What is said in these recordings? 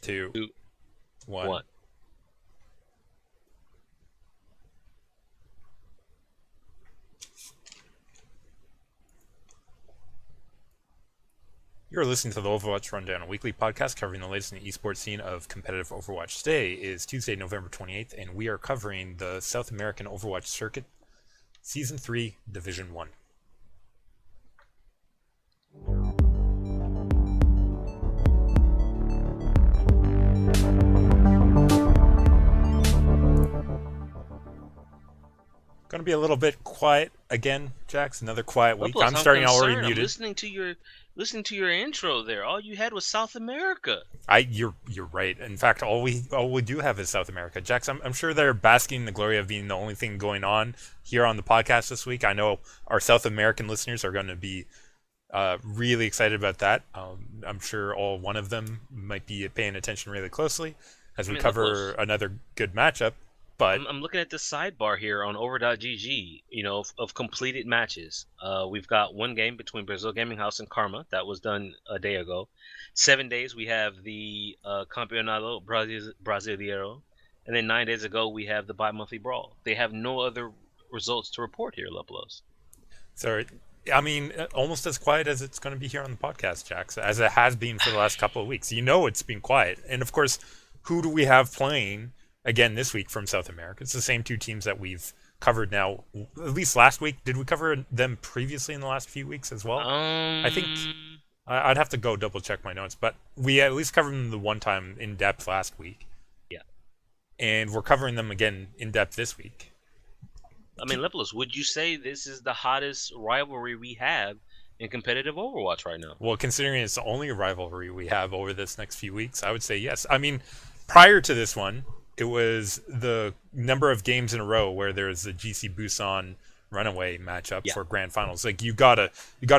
2, Two, 1. one. You're listening to the Overwatch Rundown, a weekly podcast covering the latest in the esports scene of competitive Overwatch. Today is Tuesday, November 28th, and we are covering the South American Overwatch Circuit, Season 3, Division 1. Going to be a little bit quiet again, Jax. Another quiet week. Leplos, I'm starting already concerned. muted. Listening to your intro there. All you had was South America. You're right. In fact, all we do have is South America. Jax, I'm sure they're basking in the glory of being the only thing going on here on the podcast this week. I know our South American listeners are going to be really excited about that. I'm sure all one of them might be paying attention really closely as we cover another good matchup. But I'm looking at the sidebar here on over.gg, of completed matches. We've got one game between Brasil Gaming House and Karma. That was done a day ago. 7 days, we have the Campeonato Brasileiro. And then 9 days ago, we have the bi-monthly brawl. They have no other results to report here, Leplos. So, I mean, almost as quiet as it's going to be here on the podcast, Jax, as it has been for the last couple of weeks. It's been quiet. And, of course, who do we have playing again this week from South America? It's the same two teams that we've covered now, at least last week. Did we cover them previously in the last few weeks as well? I think I'd have to go double check my notes, but we at least covered them the one time in depth last week. Yeah. And we're covering them again in depth this week. I mean, Leplos, would you say this is the hottest rivalry we have in competitive Overwatch right now? Well, considering it's the only rivalry we have over this next few weeks, I would say yes. I mean, prior to this one, it was the number of games in a row where there's the GC Busan Runaway matchup for grand finals. Like you gotta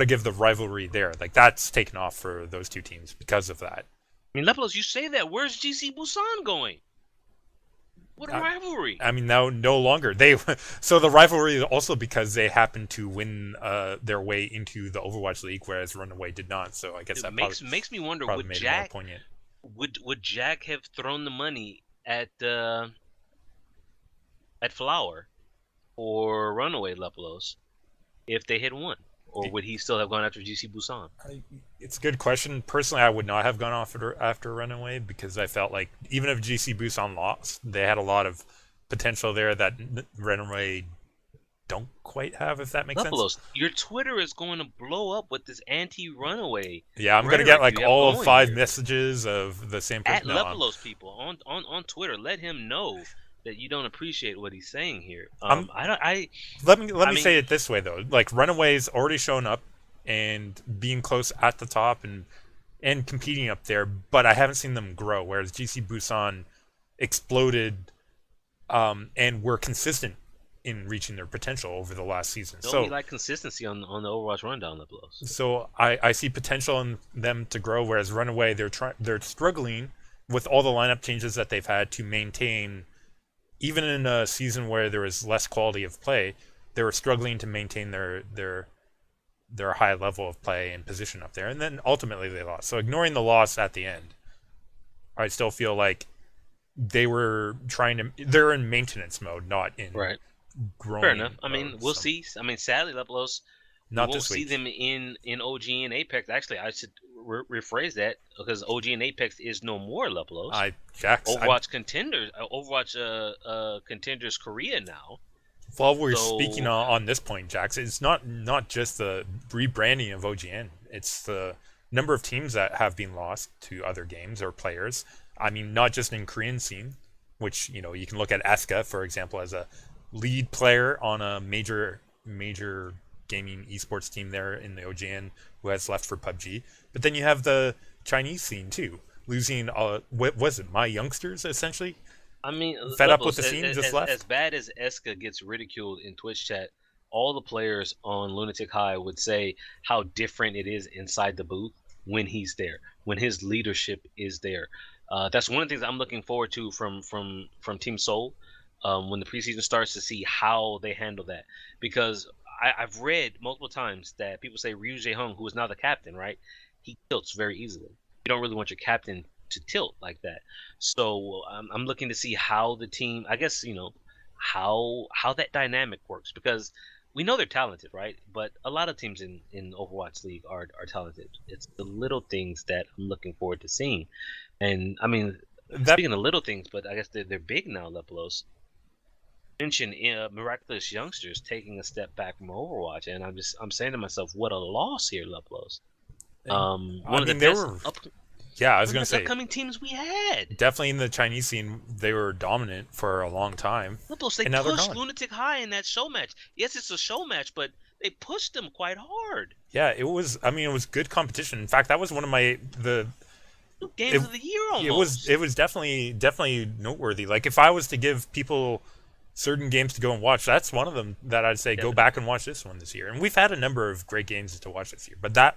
give the rivalry there. Like that's taken off for those two teams because of that. I mean, Leplos, you say that. Where's GC Busan going? What a rivalry! I mean, now no longer so the rivalry is also because they happened to win their way into the Overwatch League, whereas Runaway did not. So I guess that makes me wonder, would Jack would Jack have thrown the money at Flower or Runaway, Leplos if they had won? Or would he still have gone after GC Busan? It's a good question. Personally, I would not have gone after Runaway because I felt like even if GC Busan lost, they had a lot of potential there that Runaway don't quite have, if that makes sense. Your Twitter is going to blow up with this anti-Runaway. Yeah, I'm going to get like all 5 messages of the same person. At Leplos people on Twitter, let him know that you don't appreciate what he's saying here. Let me say it this way though. Like Runaway's already shown up and being close at the top and competing up there, but I haven't seen them grow. Whereas GC Busan exploded and were consistent in reaching their potential over the last season. We like consistency on the Overwatch Rundown, Leplos. So I see potential in them to grow. Whereas Runaway, they're struggling with all the lineup changes that they've had to maintain. Even in a season where there was less quality of play, they were struggling to maintain their high level of play and position up there. And then ultimately they lost. So ignoring the loss at the end, I still feel like they're in maintenance mode, not in growing. Fair enough. I mean, we'll see. I mean, sadly, Leplos, we won't see them in OG and Apex. Actually, I should rephrase that because OG and Apex is no more, Leplos. Overwatch Contenders Korea now. While we're speaking on this point, Jax, it's not just the rebranding of OGN. It's the number of teams that have been lost to other games or players. I mean, not just in Korean scene, which you can look at Eska, for example, as a lead player on a major gaming esports team there in the OGN who has left for PUBG. But then you have the Chinese scene too, losing what was it, My Youngsters essentially? I mean, fed up with the scene, just left. As bad as Eska gets ridiculed in Twitch chat, all the players on Lunatic High would say how different it is inside the booth when he's there, when his leadership is there. That's one of the things I'm looking forward to from Team Seoul when the preseason starts, to see how they handle that. Because I've read multiple times that people say Ryu Jae-hung, who is now the captain, right? He tilts very easily. You don't really want your captain to tilt like that. So I'm looking to see how the team, I guess, how that dynamic works, because we know they're talented, right? But a lot of teams in Overwatch League are talented. It's the little things that I'm looking forward to seeing. And I mean, speaking of little things, but I guess they're big now, Lepelos. Mention miraculous youngsters taking a step back from Overwatch, and I'm saying to myself, what a loss here, Lepelos. One of the best yeah, I was going to say, upcoming teams we had. Definitely in the Chinese scene, they were dominant for a long time. Lepelos, they pushed Lunatic High in that show match. Yes, it's a show match, but they pushed them quite hard. Yeah, it was. I mean, it was good competition. In fact, that was one of the games of the year almost. It was definitely noteworthy. Like, if I was to give people certain games to go and watch, that's one of them that I'd say go back and watch this one this year. And we've had a number of great games to watch this year, but that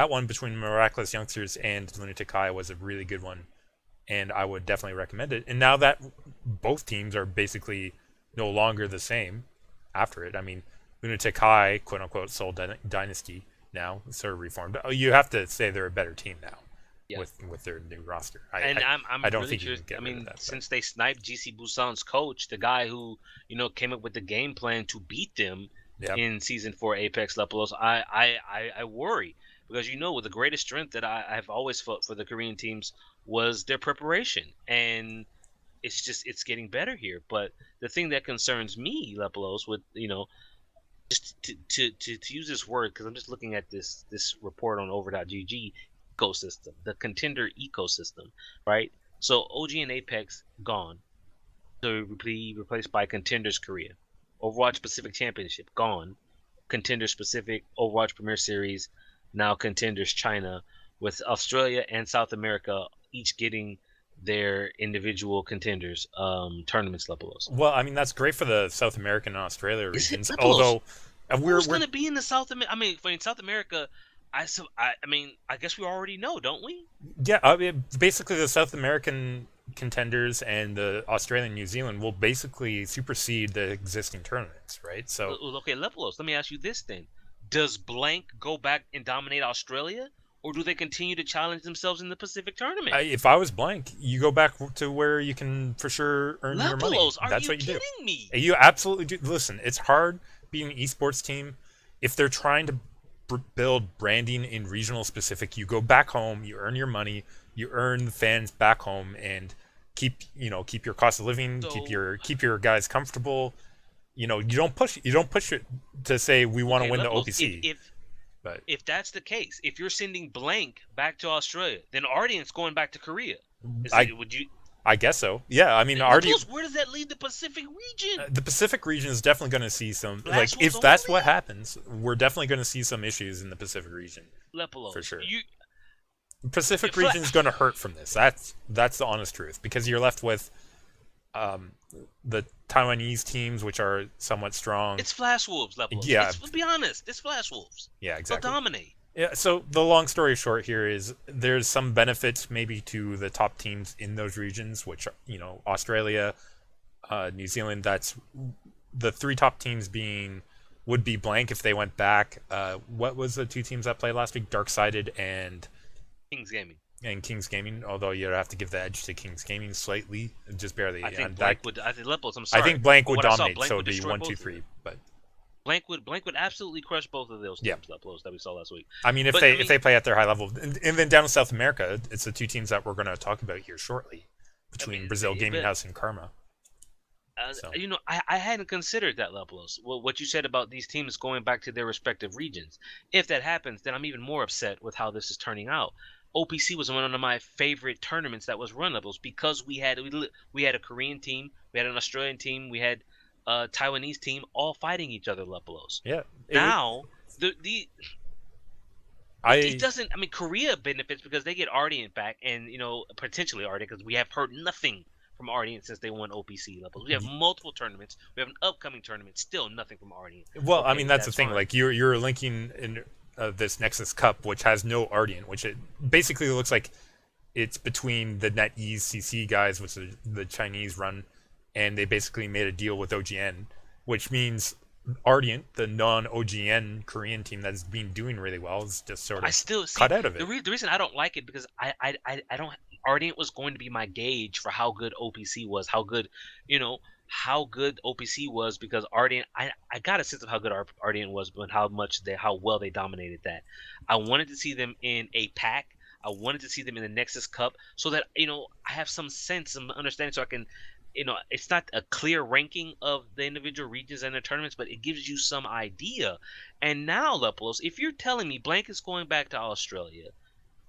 one between Miraculous Youngsters and Lunatic High was a really good one, and I would definitely recommend it. And now that both teams are basically no longer the same after it, I mean, Lunatic High, quote unquote, Soul Dynasty now sort of reformed. You have to say they're a better team now. Yeah. With their new roster. I don't really think you can get rid of that, since they sniped GC Busan's coach, the guy who came up with the game plan to beat them in Season 4 Apex Lepelos, I worry, because with the greatest strength that I've always felt for the Korean teams was their preparation, and it's getting better here. But the thing that concerns me, Lepelos, with just to use this word, because I'm just looking at this report on over.gg, ecosystem, the contender ecosystem, right? So OG and Apex gone, so be replaced by Contenders Korea. Overwatch Pacific Championship gone, Contenders Pacific Overwatch Premier Series, now Contenders China, with Australia and South America each getting their individual contenders tournaments. Lepelos. Well, I mean, that's great for the South American and Australia regions. Although who's going to be in the South America? I mean, in South America, I mean, I guess we already know, don't we? Yeah, I mean, basically the South American contenders and the Australian New Zealand will basically supersede the existing tournaments, right? So okay, Lepelos, let me ask you this then. Does blank go back and dominate Australia, or do they continue to challenge themselves in the Pacific tournament? If I was blank, you go back to where you can for sure earn your money. That's what you do. Me? You absolutely do. Listen, it's hard being an esports team. If they're trying to build branding in regional specific, you go back home, you earn your money, you earn the fans back home, and keep your cost of living, keep your guys comfortable. You don't push it to say we want to win the OPC. If that's the case, if you're sending blank back to Australia, then Ardian's going back to Korea. I guess so. Yeah, I mean, where does that leave the Pacific region? The Pacific region is definitely going to see some. If that's what happens, we're definitely going to see some issues in the Pacific region. Lepelos, for sure. The Pacific region is going to hurt from this. That's the honest truth, because you're left with the Taiwanese teams, which are somewhat strong. It's Flash Wolves, Lepelos. Yeah. Let's be honest. It's Flash Wolves. Yeah, exactly. They'll dominate. Yeah, so the long story short here is there's some benefits maybe to the top teams in those regions, which are, Australia, New Zealand. That's the three top teams would be blank if they went back. What was the two teams that played last week? Darksided and Kings Gaming. And Kings Gaming, although you'd have to give the edge to Kings Gaming slightly, just barely. I think Blank would. I think Blank would dominate, so it'd be 1, 2, 3. But Blank would absolutely crush both of those teams that we saw last week. I mean, if they play at their high level, and then down in South America, it's the two teams that we're going to talk about here shortly, between Brasil Gaming House and Karma. I hadn't considered that, Lepelos. Well, what you said about these teams going back to their respective regions. If that happens, then I'm even more upset with how this is turning out. OPC was one of my favorite tournaments that was run, Lepelos, because we had a Korean team, we had an Australian team, we had a Taiwanese team, all fighting each other, Lepelos. Yeah. Now it doesn't. I mean, Korea benefits because they get Ardian back, and potentially Ardian, because we have heard nothing from Ardian since they won OPC Lepelos. We have multiple tournaments. We have an upcoming tournament. Still nothing from Ardian. Well, I mean, that's the thing. Fine. Like you're linking in this Nexus Cup, which has no Ardian, which it basically looks like it's between the NetEase CC guys, which is the Chinese run, and they basically made a deal with OGN, which means Ardian, the non-OGN Korean team that's been doing really well, is just sort of cut out of it. The reason I don't like it because I don't. Ardent was going to be my gauge for how good OPC was, how good OPC was, because Ardent, I got a sense of how good Ardent was, but how well they dominated that. I wanted to see them in a pack. I wanted to see them in the Nexus Cup so that, I have some sense, some understanding, so I can, it's not a clear ranking of the individual regions and the tournaments, but it gives you some idea. And now, Lepolos, if you're telling me Blank is going back to Australia,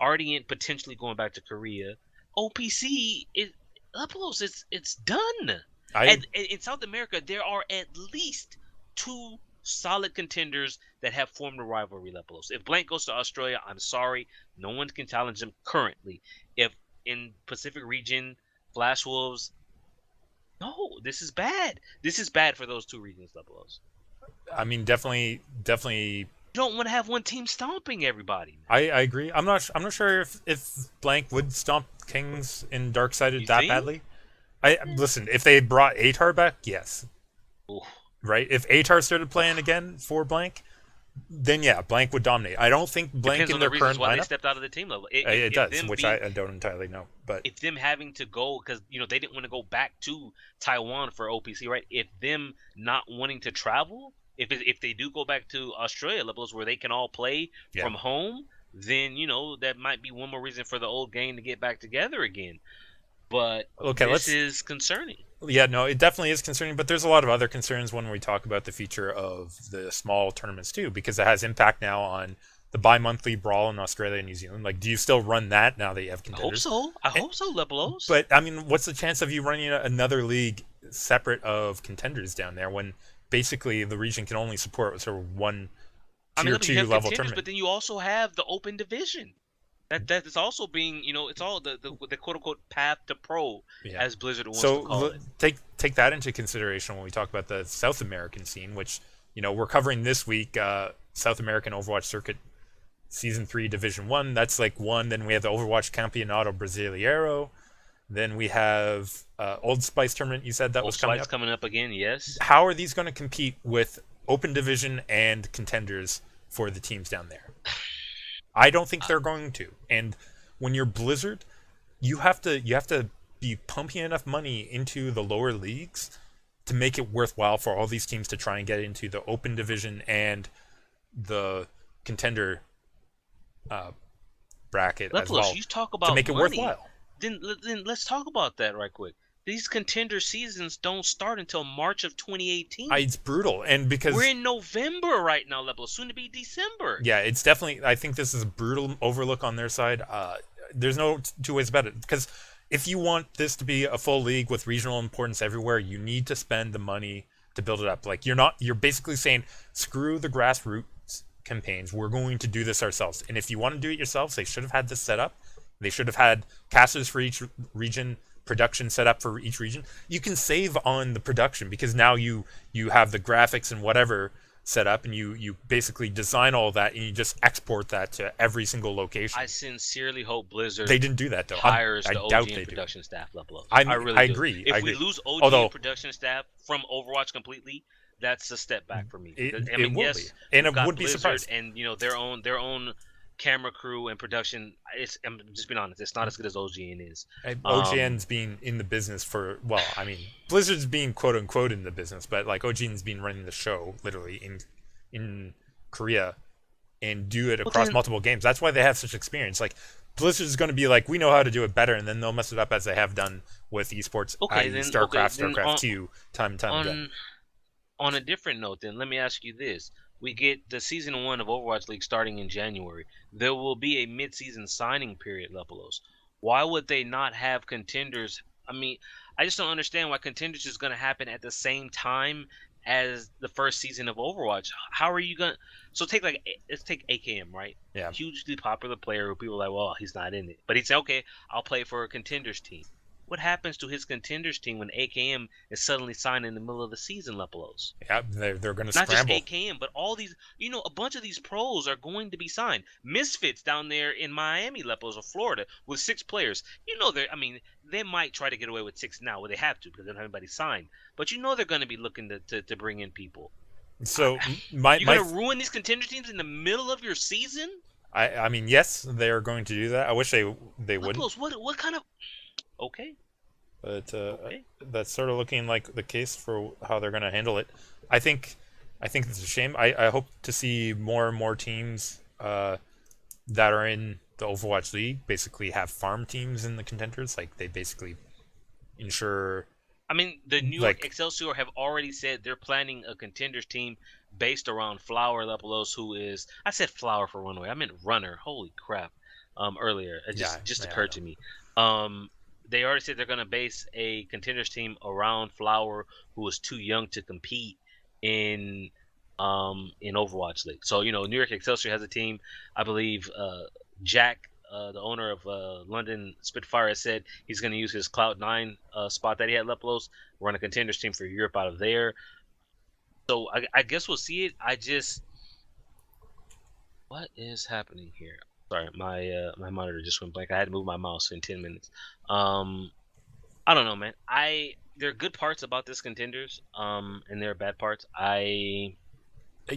Ardent potentially going back to Korea, OPC is Lepolos, it's done. And in South America, there are at least 2 solid contenders that have formed a rivalry, Lepolos. If Blank goes to Australia, I'm sorry, no one can challenge them currently. If in Pacific region, Flash Wolves, no, this is bad. This is bad for those 2 regions, Lepolos. I mean, definitely. You don't want to have one team stomping everybody. I agree. I'm not sure if Blank would stomp Kings in Darksided that badly. Listen, if they brought Atar back, yes. Ooh. Right? If Atar started playing again for Blank, then yeah, Blank would dominate. I don't think Blank Depends in on their the current reasons why lineup. they stepped out of the team level. It does, which I don't entirely know. But if them having to go, because they didn't want to go back to Taiwan for OPC, right? If them not wanting to travel, if they do go back to Australia levels where they can all play from home, then that might be one more reason for the old gang to get back together again. But this is concerning. Yeah, no, it definitely is concerning, but there's a lot of other concerns when we talk about the future of the small tournaments too, because it has impact now on the bi-monthly brawl in Australia and New Zealand. Like, do you still run that now that you have contenders? I hope so, Lepolos. But, I mean, what's the chance of you running another league separate of contenders down there when basically the region can only support sort of one tier 2 level tournament? But then you also have the open division. That is also being, it's all the quote unquote path to pro, as Blizzard wants to call it. Take that into consideration when we talk about the South American scene, which we're covering this week. South American Overwatch Circuit Season 3 Division 1. That's like one. Then we have the Overwatch Campeonato Brasileiro. Then we have Old Spice tournament. You said that was coming up. Coming up again. Yes. How are these going to compete with open division and contenders for the teams down there? I don't think they're going to. And when you're Blizzard, you have to be pumping enough money into the lower leagues to make it worthwhile for all these teams to try and get into the open division and the contender bracket as well. You talk about to make money. It worthwhile. Then let's talk about that right quick. These contender seasons don't start until March of 2018. It's brutal, and because we're in November right now, Level, soon to be December. Yeah, it's definitely. I think this is a brutal overlook on their side. There's no 2 ways about it, because if you want this to be a full league with regional importance everywhere, you need to spend the money to build it up. Like you're basically saying, screw the grassroots campaigns. We're going to do this ourselves. And if you want to do it yourselves, they should have had this set up. They should have had casters for each region, production set up for each region. You can save on the production because now you have the graphics and whatever set up, and you basically design all that and you just export that to every single location. I sincerely hope Blizzard they didn't do that though. Hires the OG production staff level. I agree. If we lose OG production staff from Overwatch completely, that's a step back for me. It will be, and it would be surprised. And their own camera crew and production, I'm just being honest, it's not as good as OGN is. OGN's been in the business for, well, I mean, Blizzard's being quote unquote in the business, but like OGN's been running the show literally in Korea and do it across multiple games. That's why they have such experience. Like Blizzard's going to be like, we know how to do it better, and then they'll mess it up as they have done with esports, StarCraft 2, time and time again. On a different note, then, let me ask you this. We get the Season 1 of Overwatch League starting in January. There will be a mid-season signing period, Lepolos. Why would they not have contenders? I mean, I just don't understand why contenders is going to happen at the same time as the first season of Overwatch. How are you going to... So let's take AKM, right? Yeah. Hugely popular player who people are like, well, he's not in it. But he'd say, okay, I'll play for a contenders team. What happens to his contenders team when AKM is suddenly signed in the middle of the season, Lepolos? Yeah, they're going to scramble. Not just AKM, but all these, a bunch of these pros are going to be signed. Misfits down there in Miami, Lepolos, or Florida, with 6 players. They might try to get away with 6 now, where they have to because they don't have anybody signed. But they're going to be looking to bring in people. So you're going to ruin these contender teams in the middle of your season? I mean, yes, they're going to do that. I wish they wouldn't, Leplos, what kind of? Okay, but okay. that's sort of looking like the case for how they're going to handle it. I think I think it's a shame. I hope to see more and more teams that are in the Overwatch League basically have farm teams in the contenders. Like they basically ensure I mean, the New York like Excelsior have already said they're planning a contenders team based around Flower Lepelos, who is I said Flower for Runaway. I meant Runner. Holy crap! Earlier, it yeah, just yeah, I occurred know. to me. They already said they're gonna base a contenders team around Flower, who is too young to compete in in Overwatch League. So New York Excelsior has a team. I believe Jack, the owner of London Spitfire, has said he's going to use his Cloud9 spot that he had Leplos, run a contenders team for Europe out of there. So I guess we'll see it. What is happening here? Sorry, my monitor just went blank. I had to move my mouse in 10 minutes. Um, I don't know, man. There are good parts about this contenders, and there are bad parts.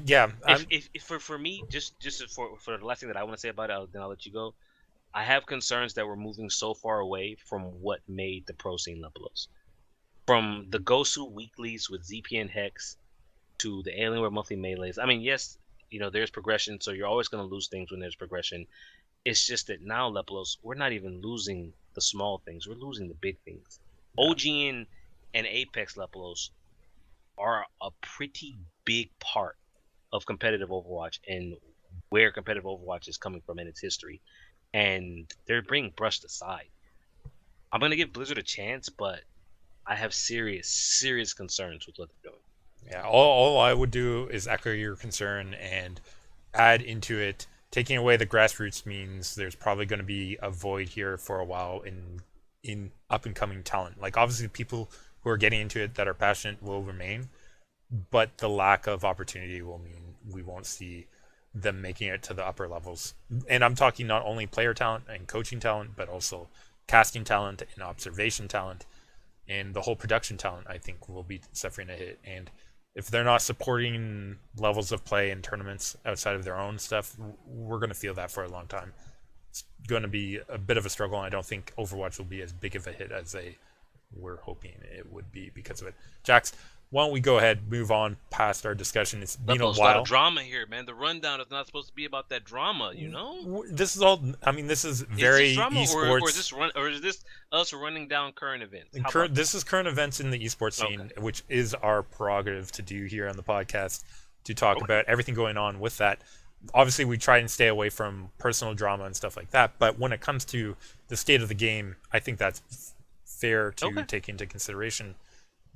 Yeah, If for me, just for the last thing that I want to say about it, then I'll let you go. I have concerns that we're moving so far away from what made the pro scene Lepelos. From the Gosu weeklies with ZPN Hex to the Alienware monthly melees. I mean, yes, there's progression, so you're always going to lose things when there's progression. It's just that now, Lepelos, we're not even losing the small things, we're losing the big things. yeah, OGN and Apex Lepelos are a pretty big part of competitive Overwatch and where competitive Overwatch is coming from in its history. And they're being brushed aside. I'm gonna give Blizzard a chance, but I have serious concerns with what they're doing. yeah. All I would do is echo your concern and add into it. Taking away the grassroots means there's probably going to be a void here for a while in up and coming talent. Like obviously, people who are getting into it that are passionate will remain, but the lack of opportunity will mean we won't see them making it to the upper levels. And I'm talking not only player talent and coaching talent, but also casting talent and observation talent and the whole production talent. I think will be suffering a hit. And if they're not supporting levels of play in tournaments outside of their own stuff, we're going to feel that for a long time. It's going to be a bit of a struggle, and I don't think Overwatch will be as big of a hit as they were hoping it would be because of it. Jax, why don't we go ahead, move on past our discussion? It's been a Lepo's a lot of while. drama here, man. The rundown is not supposed to be about that drama, you know? This is all. I mean, this is Is this very drama or is esports. this us running down current events? How about This is current events in the esports that? Okay. scene, which is our prerogative to do here on the podcast to talk Okay. about everything going on with that. Obviously, we try and stay away from personal drama and stuff like that, but when it comes to the state of the game, I think that's fair to Okay. take into consideration,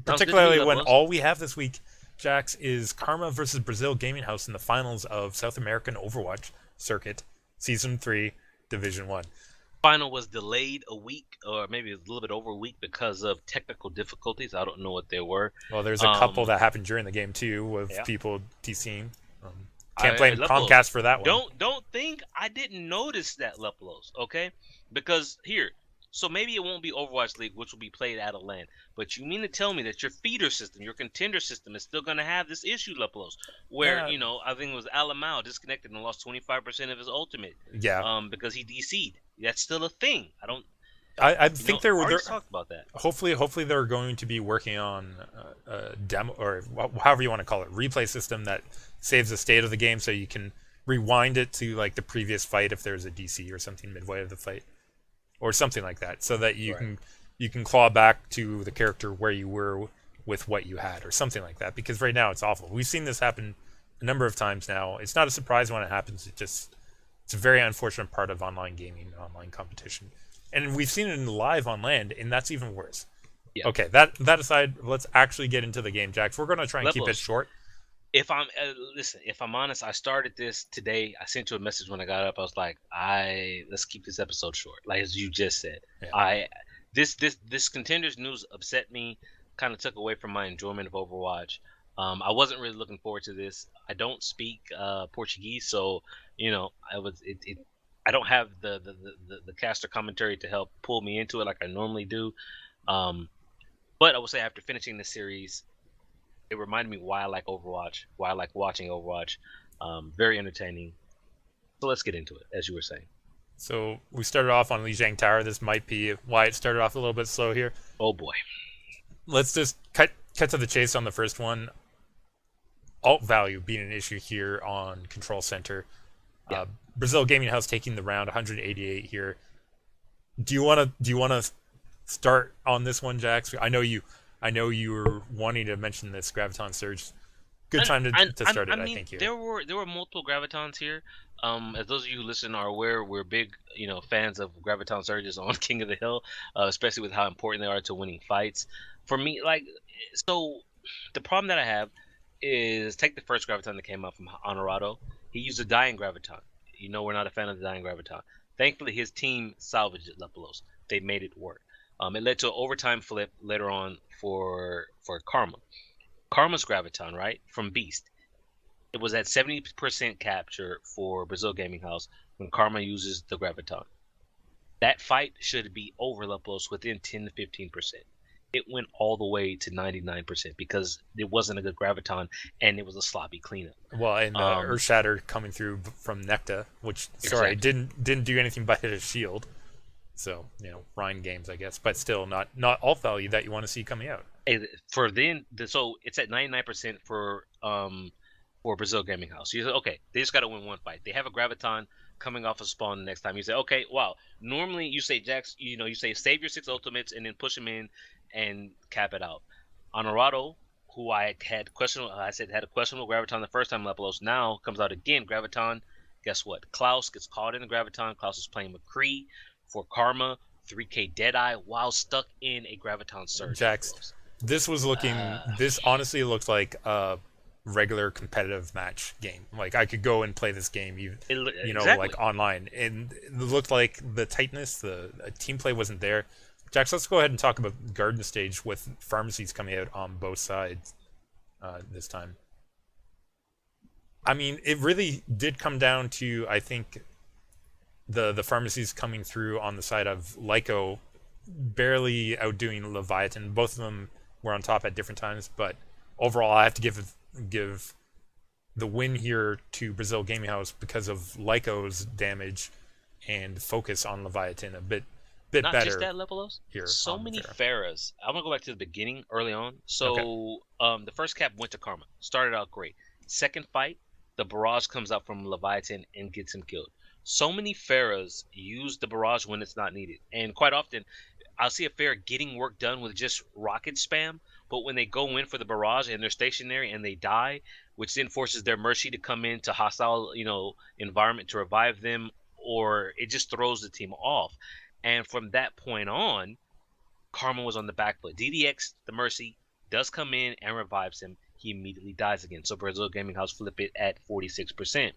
Sounds good to me, particularly when Lepo's. all we have this week, Jax, is Karma versus Brasil Gaming House in the finals of South American Overwatch Circuit, Season 3, Division 1. Final was delayed a week or maybe a little bit over a week because of technical difficulties. I don't know what they were. Well, there's a couple Um, that happened during the game, too, with yeah. people DCing. Can't blame Leplos, Comcast for that one. don't think I didn't notice that, Leplos, okay? Because here, so maybe it won't be Overwatch League, which will be played out of LAN. But you mean to tell me that your feeder system, your contender system, is still going to have this issue, Leplos, where Yeah, I think it was Alamau disconnected and lost 25% of his ultimate, yeah. because he DC'd. That's still a thing. I don't, I think I they're already talked about that. hopefully they're going to be working on a demo or however you want to call it, replay system that saves the state of the game, so you can rewind it to like the previous fight if there's a DC or something midway of the fight or something like that, so that Right. you can claw back to the character where you were with what you had or something like that. Because right now it's awful. We've seen this happen a number of times now. It's not a surprise when it happens. It's a very unfortunate part of online gaming, online competition. And we've seen it in live on land, and that's even worse. Yeah. Okay, that aside, let's actually get into the game, Jax. We're going to try and keep it Leplos, short. if I'm listen, if I'm honest, I started this today. I sent you a message when I got up. I was like, let's keep this episode short, like as you just said. Yeah. This contenders news upset me, kind of took away from my enjoyment of Overwatch. I wasn't really looking forward to this. I don't speak Portuguese, so I don't have the caster commentary to help pull me into it like I normally do. But I will say after finishing the series, it reminded me why I like Overwatch, why I like watching Overwatch. Very entertaining. So let's get into it, as you were saying. So we started off on Lijiang Tower. This might be why it started off a little bit slow here. Oh boy. Let's just cut to the chase on the first one. Alt value being an issue here on Control Center. Yeah. Brasil Gaming House taking the round, 188 here. Do you want to start on this one, Jax? I know you were wanting to mention this Graviton Surge. Good time to start it, I think. Here. There were multiple Gravitons here. As those of you who listen are aware, we're big, fans of Graviton Surges on King of the Hill, especially with how important they are to winning fights. For me, so the problem that I have is take the first Graviton that came out from Honorado. He used a Dying Graviton. We're not a fan of the Dying Graviton. Thankfully, his team salvaged it, Lepelos. They made it work. It led to an overtime flip later on for Karma. Karma's Graviton, right, from Beast. It was at 70% capture for Brasil Gaming House when Karma uses the Graviton. That fight should be over Lepelos within 10 to 15%. It went all the way to 99% because it wasn't a good Graviton and it was a sloppy cleanup. Well, and Earthshatter coming through from Necta, which sorry didn't do anything but hit a shield. So Rhine games, I guess, but still not alt value that you want to see coming out. So it's at 99% for Brasil Gaming House. You say, okay, they just got to win one fight. They have a Graviton coming off a spawn the next time. You say, okay, wow. Normally you say, Jax, you say save your 6 ultimates and then push them in and cap it out. Honorado, who I had a questionable Graviton the first time Lepelos, now comes out again, Graviton. Guess what? Klaus gets caught in the Graviton. Klaus is playing McCree for Karma, 3K Deadeye, while stuck in a Graviton Surge. Jax, this was looking. This honestly looked like a regular competitive match game. Like I could go and play this game, exactly. like online, and it looked like the tightness, the team play wasn't there. Jax, let's go ahead and talk about Garden Stage with pharmacies coming out on both sides this time. I mean, it really did come down to, I think, the pharmacies coming through on the side of Lyco barely outdoing Leviathan. Both of them were on top at different times, but overall I have to give the win here to Brasil Gaming House because of Lyco's damage and focus on Leviathan a bit Not better. just that, Lepelos. Here So many Pharahs. I'm gonna go back to the beginning early on. So okay. The first cap went to Karma. Started out great. Second fight, the barrage comes out from Leviathan and gets him killed. So many Pharahs use the barrage when it's not needed, and quite often I'll see a Pharah getting work done with just rocket spam. But when they go in for the barrage and they're stationary and they die, which then forces their Mercy to come into hostile, environment to revive them, or it just throws the team off. And from that point on, Karma was on the back foot. DDX, the Mercy, does come in and revives him. He immediately dies again. So Brasil Gaming House flip it at 46%.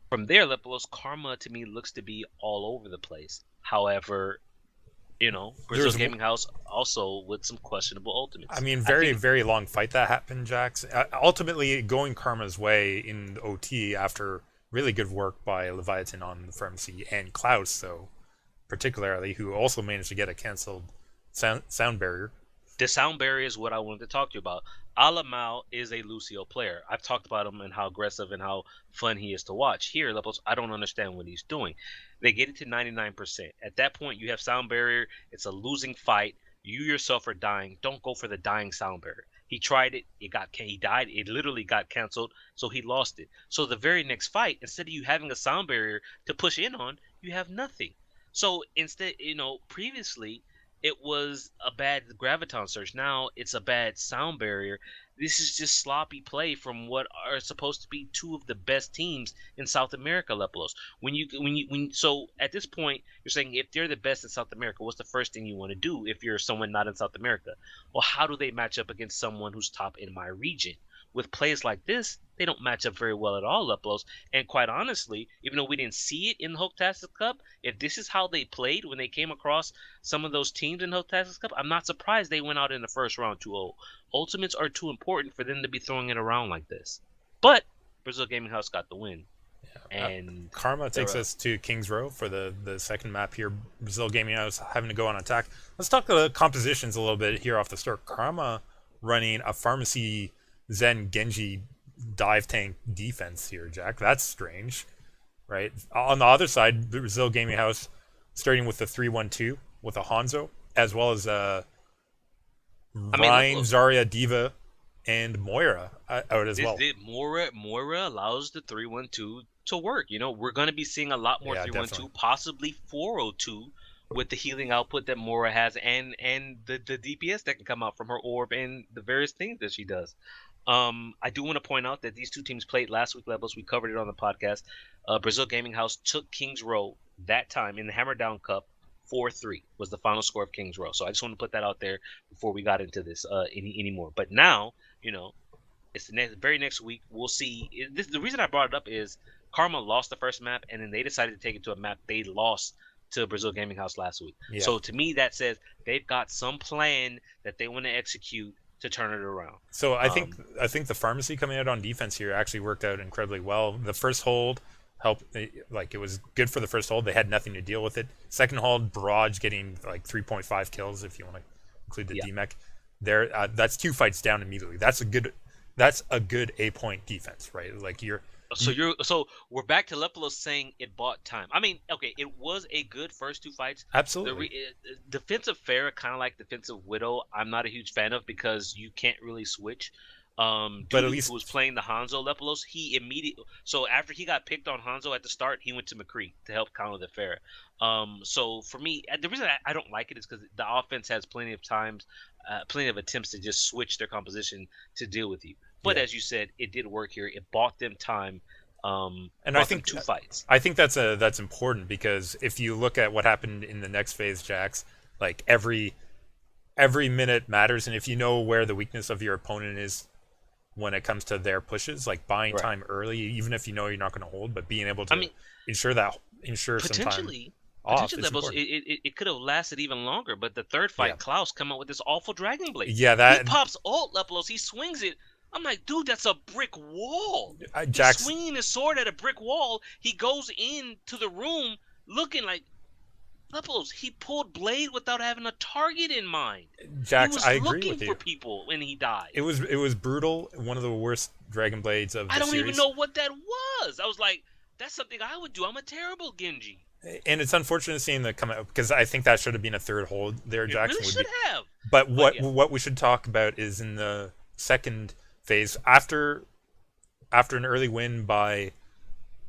From there, Lepelos, Karma to me looks to be all over the place. However, Brasil Gaming House also with some questionable ultimates. I mean, very long fight that happened, Jax. Ultimately, going Karma's way in OT after really good work by Leviathan on the pharmacy and Klaus, though, particularly, who also managed to get a canceled sound barrier. The sound barrier is what I wanted to talk to you about. Alamau is a Lucio player. I've talked about him and how aggressive and how fun he is to watch. Here, Lepelos, I don't understand what he's doing. They get it to 99%. At that point, you have sound barrier. It's a losing fight. You yourself are dying. Don't go for the dying sound barrier. He tried it. He died. It literally got canceled, so he lost it. So the very next fight, instead of you having a sound barrier to push in on, you have nothing. So instead, previously, it was a bad Graviton Surge. Now it's a bad sound barrier. This is just sloppy play from what are supposed to be two of the best teams in South America, Lepelos. So at this point, you're saying if they're the best in South America, what's the first thing you want to do if you're someone not in South America? Well, how do they match up against someone who's top in my region? With plays like this, they don't match up very well at all, Lepelos. And quite honestly, even though we didn't see it in the Hooktastic Cup, if this is how they played when they came across some of those teams in the Hooktastic Cup, I'm not surprised they went out in the first round 2-0. Ultimates are too important for them to be throwing it around like this. But Brasil Gaming House got the win. Yeah, and Karma takes us to Kings Row for the second map here. Brasil Gaming House having to go on attack. Let's talk the compositions a little bit here off the start. Karma running a Pharmacy Zen Genji dive tank defense here, Jack. That's strange. right? On the other side, Brazil Gaming House starting with the 3-1-2 with a Hanzo, as well as I mean, Rhine, Zarya, Diva, and Moira out as well. Moira allows the 3-1-2 to work. You know, we're going to be seeing a lot more Yeah, 3-1-2, definitely. possibly 4-0-2 with the healing output that Moira has and the DPS that can come out from her orb and the various things that she does. I do want to point out that these two teams played last week levels. We covered it on the podcast. Brazil Gaming House took Kings Row that time in the Hammer Down Cup. 4-3 was the final score of Kings Row. So I just want to put that out there before we got into this anymore. But now, you know, it's the very next week. We'll see. The reason I brought it up is Karma lost the first map, and then they decided to take it to a map they lost to Brazil Gaming House last week. Yeah. So to me, that says they've got some plan that they want to execute to turn it around. So I think the pharmacy coming out on defense here actually worked out incredibly well. The first hold helped, like it was good for the first hold. They had nothing to deal with it. Second hold, Barrage getting like 3.5 kills if you want to include the DMEC. There, that's 2 fights down immediately. That's a good A-point defense, right? Like So we're back to Lepolos saying it bought time. I mean, okay, it was a good first 2 fights. Absolutely. Defensive Pharah, kind of like defensive Widow, I'm not a huge fan of because you can't really switch. But at least who was playing the Hanzo Lepolos, he immediately. So after he got picked on Hanzo at the start, he went to McCree to help counter the Pharah. So for me, the reason I don't like it is because the offense has plenty of times, plenty of attempts to just switch their composition to deal with you. But as you said, it did work here. It bought them time. And I think 2 fights. I think that's important because if you look at what happened in the next phase, Jax, like every minute matters, and if you know where the weakness of your opponent is when it comes to their pushes, like buying time early, even if you know you're not going to hold, but being able to ensure some time off. It could have lasted even longer, but the third fight, Klaus come out with this awful Dragon Blade. Yeah, he pops ult Lepolos, he swings it. I'm like, dude, that's a brick wall. Jax, he's swinging his sword at a brick wall. He goes into the room looking like Lepolos. He pulled Blade without having a target in mind. Jax, I agree with you. He was looking for people when he died. It was brutal. One of the worst Dragon Blades of the series. I don't even know what that was. I was like, that's something I would do. I'm a terrible Genji. And it's unfortunate seeing that come out because I think that should have been a third hold there, Jackson. It really should have. But what we should talk about is in the second phase, after an early win by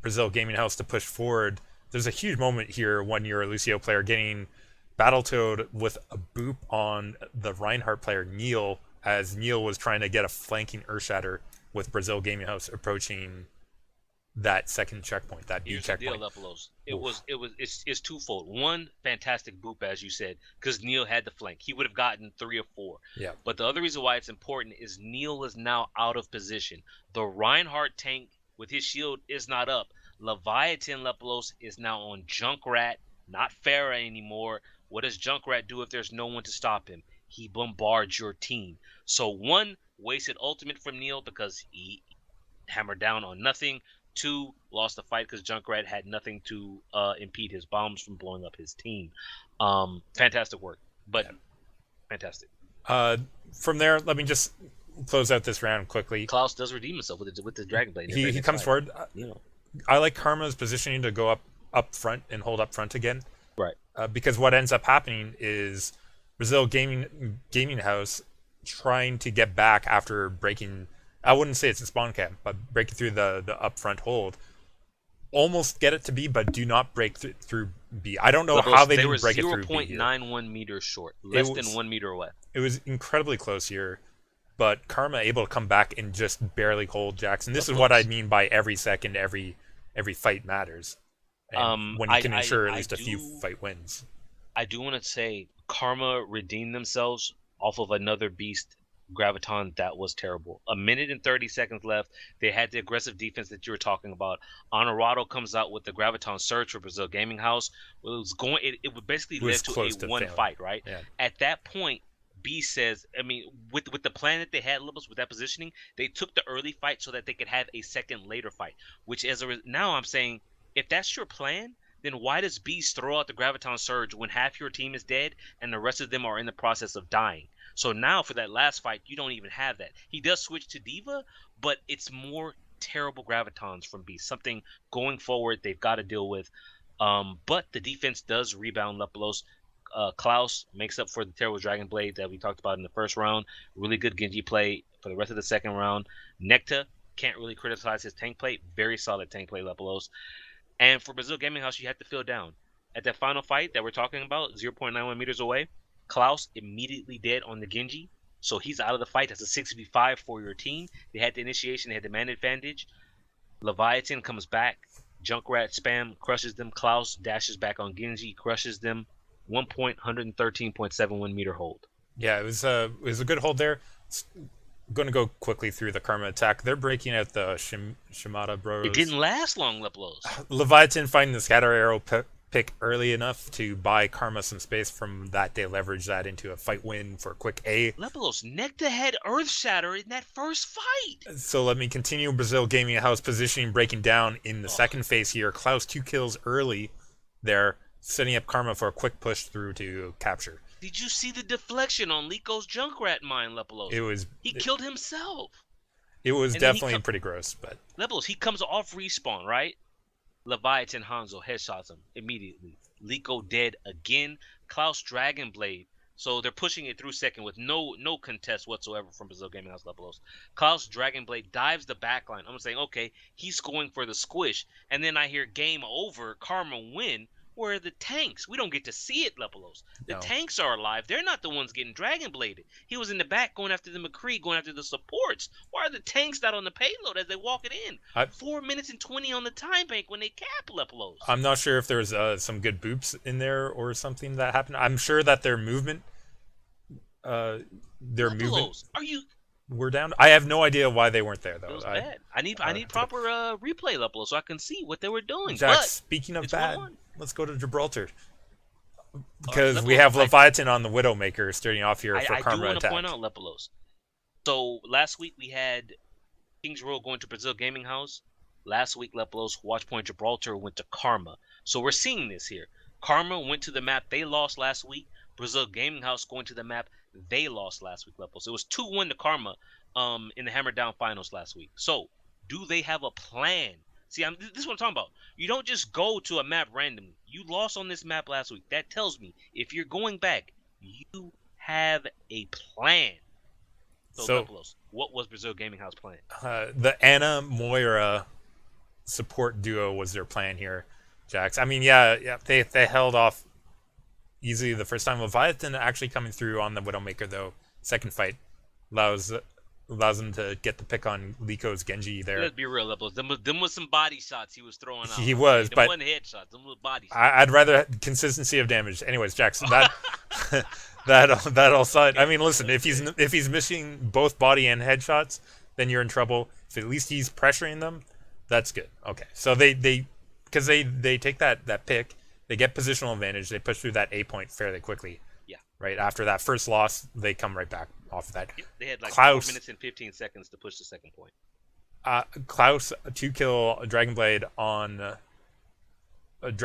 Brazil Gaming House to push forward, there's a huge moment here when you're a Lucio player getting Battletoad with a boop on the Reinhardt player Neil, as Neil was trying to get a flanking Earthshatter with Brazil Gaming House approaching that second checkpoint, that B checkpoint. It's twofold. One, fantastic boop, as you said, because Neil had the flank. He would have gotten 3 or 4. Yeah. But the other reason why it's important is Neil is now out of position. The Reinhardt tank with his shield is not up. Leviathan Lepolos is now on Junkrat, not Pharah anymore. What does Junkrat do if there's no one to stop him? He bombards your team. So one, wasted ultimate from Neil because he hammered down on nothing. 2, lost the fight because Junkrat had nothing to impede his bombs from blowing up his team. Fantastic work, but fantastic. From there, let me just close out this round quickly. Klaus does redeem himself with the Dragon Blade. He comes forward. I like Karma's positioning to go up front and hold up front again. Right. Because what ends up happening is Brazil Gaming House trying to get back after breaking. I wouldn't say it's a spawn camp, but breaking through the upfront hold. Almost get it to B, but do not break through B. I don't know how they didn't break it through B. They were 0.91 meters short, less than 1 meter away. It was incredibly close here, but Karma able to come back and just barely hold Jackson. This is what I mean by every second, every fight matters. And when you can ensure at least a few fight wins. I do want to say Karma redeemed themselves off of another beast Graviton that was terrible. 1 minute and 30 seconds left. They had the aggressive defense that you were talking about. Honorado comes out with the Graviton Surge for Brazil Gaming House. It would basically led to a one fight, right? Yeah. At that point, B says, I mean, with the plan that they had, with that positioning, they took the early fight so that they could have a second later fight. Which now I'm saying, if that's your plan, then why does Beast throw out the Graviton Surge when half your team is dead and the rest of them are in the process of dying? So now for that last fight, you don't even have that. He does switch to Diva, but it's more terrible gravitons from B. Something going forward they've got to deal with. But the defense does rebound Lepelos. Klaus makes up for the terrible Dragon Blade that we talked about in the first round. Really good Genji play for the rest of the second round. Necta can't really criticize his tank play. Very solid tank play, Lepelos. And for Brasil Gaming House, you have to feel down. At that final fight that we're talking about, 0.91 meters away, Klaus immediately dead on the Genji. So he's out of the fight. That's a 6v5 for your team. They had the initiation. They had the man advantage. Leviathan comes back. Junkrat spam crushes them. Klaus dashes back on Genji, crushes them. 113.71 meter hold. Yeah, it was a good hold there. Going to go quickly through the Karma attack. They're breaking out the Shimada Bros. It didn't last long, Lepelos. Leviathan finding the scatter arrow pick early enough to buy Karma some space. From that, they leverage that into a fight win for a quick A. Lepelos, Necta had Earth Shatter in that first fight. So let me continue. Brasil Gaming House positioning breaking down in the second phase here. Klaus 2 kills early there, setting up Karma for a quick push through to capture. Did you see the deflection on Lico's Junkrat mine, Lepelos? He killed himself. It was definitely pretty gross, but Lepelos, he comes off respawn, right? Leviathan Hanzo headshots him immediately. Lico dead again. Klaus Dragon Blade. So they're pushing it through second with no contest whatsoever from Brasil Gaming House, Lepelos. Klaus Dragon Blade dives the backline. I'm saying, okay, he's going for the squish. And then I hear game over, Karma win. Where are the tanks? We don't get to see it, Lepelos. The tanks are alive. They're not the ones getting Dragon Bladed. He was in the back going after the McCree, going after the supports. Why are the tanks not on the payload as they walk it in? 4 minutes and 20 on the time bank when they cap, Lepelos. I'm not sure if there's some good boops in there or something that happened. I'm sure that their movement, Lepelos, are you? We're down. I have no idea why they weren't there though. It was bad. I need proper replay, Lepelos, so I can see what they were doing. Jack, but speaking of bad, let's go to Gibraltar. Because we have Leviathan on the Widowmaker starting off here for Karma attack. I do want to point out, Lepelos. So last week we had Kings Row going to Brasil Gaming House. Last week, Lepelos, Watchpoint Gibraltar went to Karma. So we're seeing this here. Karma went to the map they lost last week. Brasil Gaming House going to the map they lost last week, Lepelos. It was 2-1 to Karma in the Hammer Down finals last week. So do they have a plan? See, this is what I'm talking about. You don't just go to a map randomly. You lost on this map last week. That tells me if you're going back, you have a plan. So Lepelos, what was Brasil Gaming House plan? The Ana Moira support duo was their plan here, Jax. I mean, yeah, they held off easily the first time. Leviathan actually coming through on the Widowmaker though. Second fight allows him to get the pick on Lico's Genji there. Let's be real, Lepelos. Them was some body shots he was throwing out. He was, them but wasn't headshots. Them was body shots. I'd rather consistency of damage. Anyways, Jackson, that all side. I mean, listen, if he's missing both body and headshots, then you're in trouble. If at least he's pressuring them, that's good. Okay, so they take that pick, they get positional advantage, they push through that A point fairly quickly. Yeah. Right after that first loss, they come right back off of that. Yep, they had like Klaus, 4 minutes and 15 seconds to push the second point. Klaus 2-kill Dragon Blade on.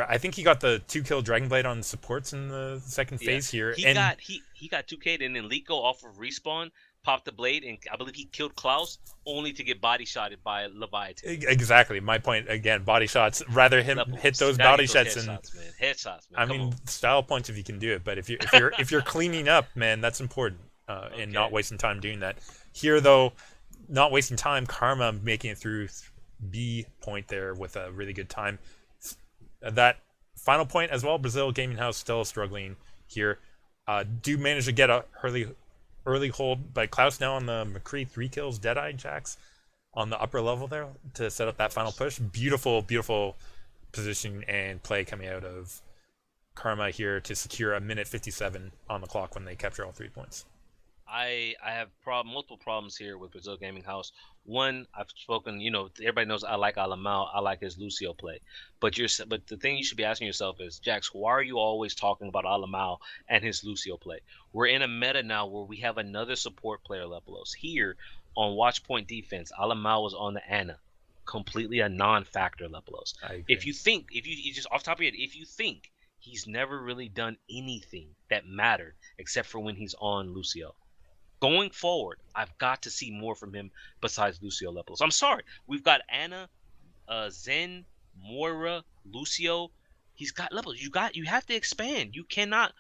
I think he got the 2-kill Dragon Blade on supports in the second phase here. He got 2K'd, and then Lico off of respawn popped the blade, and I believe he killed Klaus only to get body shotted by Leviathan. Exactly. My point again, body shots. Rather him hit those body shots and headshots, man. I mean, style points if you can do it, but if you're cleaning up, man, that's important. And not wasting time doing that. Here though, not wasting time, Karma making it through B point there with a really good time. That final point as well, Brasil Gaming House still struggling here. Do manage to get a early hold by Klaus now on the McCree 3 kills, Deadeye Jax on the upper level there to set up that final push. Beautiful position and play coming out of Karma here to secure a minute 57 on the clock when they capture all 3 points. I have multiple problems here with Brasil Gaming House. One, I've spoken, everybody knows I like Alamau. I like his Lucio play. But the thing you should be asking yourself is, Jax, why are you always talking about Alamau and his Lucio play? We're in a meta now where we have another support player, Lepelos. Here on watch point defense, Alamau was on the Ana. Completely a non-factor, Lepelos. If you just off the top of your head, if you think he's never really done anything that mattered except for when he's on Lucio. Going forward, I've got to see more from him besides Lucio Leplos. I'm sorry. We've got Anna, Zen, Moira, Lucio. He's got Leplos. You have to expand. You cannot.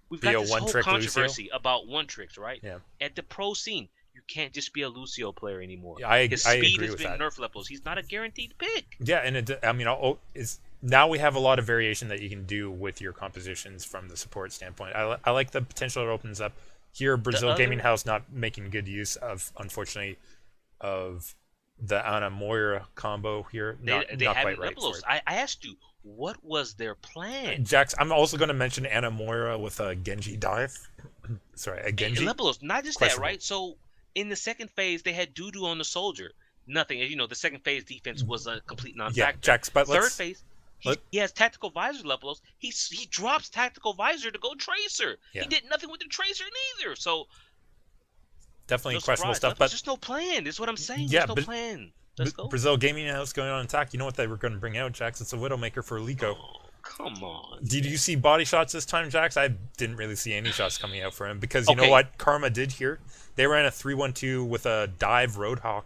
We've Be got a this whole one-trick Lucio. controversy about one tricks, right? Yeah. At the pro scene, you can't just be a Lucio player anymore. Yeah, I His speed agree has with been that. nerfed Leplos. He's not a guaranteed pick. Yeah, and I mean, now we have a lot of variation that you can do with your compositions from the support standpoint. I like the potential it opens up. Here, Brasil Gaming House not making good use of, unfortunately, of the Ana Moira combo here. Not quite right for it. I asked you, what was their plan? Jax, I'm also going to mention Ana Moira with a Genji dive. Sorry, a Genji. Leplos, not just that, right? So in the second phase, they had Dudu on the soldier. Nothing. You know, the second phase defense was a complete non-factor. Yeah, Jax, but third phase, he has tactical visor, Leplos. He drops tactical visor to go tracer. Yeah. He did nothing with the tracer neither. So definitely questionable stuff. But there's no plan. This is what I'm saying. Yeah, there's no plan. Let's go. Brasil Gaming House going on attack. You know what they were going to bring out, Jax? It's a Widowmaker for Liko. Oh, come on. Did you see body shots this time, Jax? I didn't really see any shots coming out for him because you know what Karma did here? They ran a 3-1-2 with a dive Roadhog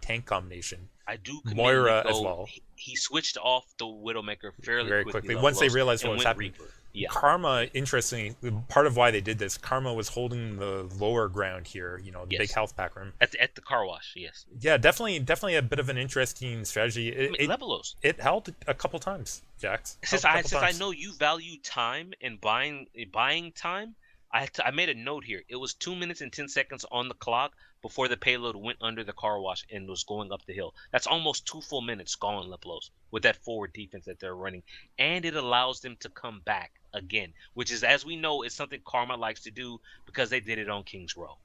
tank combination. I do commend Moira Liko. as well. He switched off the Widowmaker very quickly once they realized what was happening. Reaper. Yeah. Karma, interestingly, part of why they did this, Karma was holding the lower ground here, you know, the big health pack room. At the car wash, yes. Yeah, definitely a bit of an interesting strategy. It held a couple times, Jax. Since I know you value time and buying time, I made a note here. It was 2 minutes and 10 seconds on the clock before the payload went under the car wash and was going up the hill. That's almost 2 full minutes gone, Leplos, with that forward defense that they're running. And it allows them to come back again, which is, as we know, is something Karma likes to do because they did it on King's Row.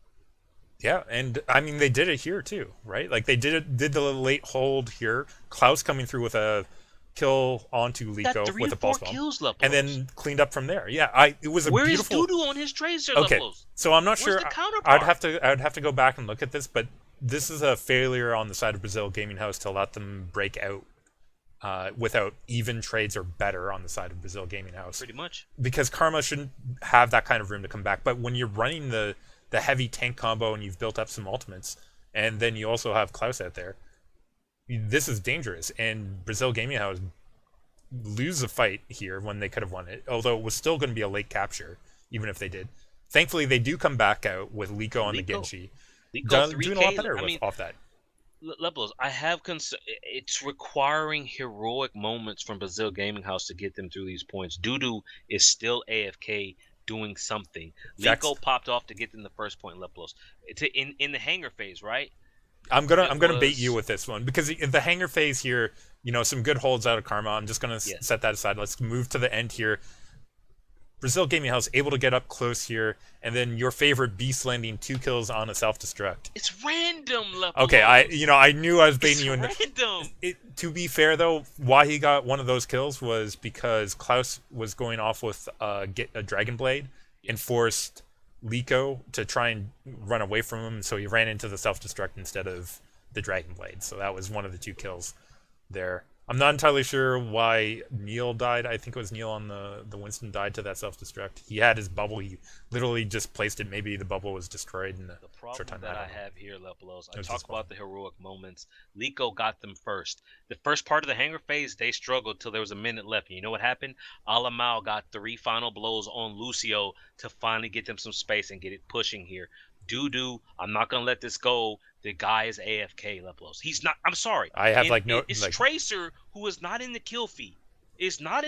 Yeah, and I mean, they did it here too, right? Like they did the late hold here. Klaus coming through with a kill onto Liko with a pulse bomb, and then cleaned up from there. Yeah, it was a beautiful. Where's Dudu on his tracer? Okay, Leplos? So I'm not sure. I'd have to go back and look at this, but this is a failure on the side of Brasil Gaming House to let them break out without even trades or better on the side of Brasil Gaming House. Pretty much. Because Karma shouldn't have that kind of room to come back. But when you're running the heavy tank combo and you've built up some ultimates, and then you also have Klaus out there, this is dangerous. And Brasil Gaming House lose a fight here when they could have won it, although it was still going to be a late capture, even if they did. Thankfully, they do come back out with Liko on the Genji. Doing a lot better off that. Leplos, I have it's requiring heroic moments from Brasil Gaming House to get them through these points. Dudu is still AFK doing something. Liko popped off to get them the first point, Leplos. In the hangar phase, right? I'm gonna bait you with this one because the hangar phase here, you know, some good holds out of Karma. I'm just gonna set that aside. Let's move to the end here. Brasil Gaming House able to get up close here, and then your favorite beast landing 2 kills on a self-destruct. It's random, Leplos. Okay, I knew I was baiting you. Random. To be fair though, why he got one of those kills was because Klaus was going off with a Dragon Blade and forced Liko to try and run away from him, so he ran into the self-destruct instead of the Dragon Blade. So that was one of the 2 kills there. I'm not entirely sure why Neil died. I think it was Neil on the Winston died to that self-destruct. He had his bubble. He literally just placed it. Maybe the bubble was destroyed in the short time. The problem that I have here, Leplos, I talk about the heroic moments. Liko got them first. The first part of the hangar phase, they struggled till there was a minute left. And you know what happened? Alamau got 3 final blows on Lucio to finally get them some space and get it pushing here. Dudu, I'm not gonna let this go. The guy is AFK, Leplos. He's not. I'm sorry. I have It's Tracer who is not in the kill feed. Is not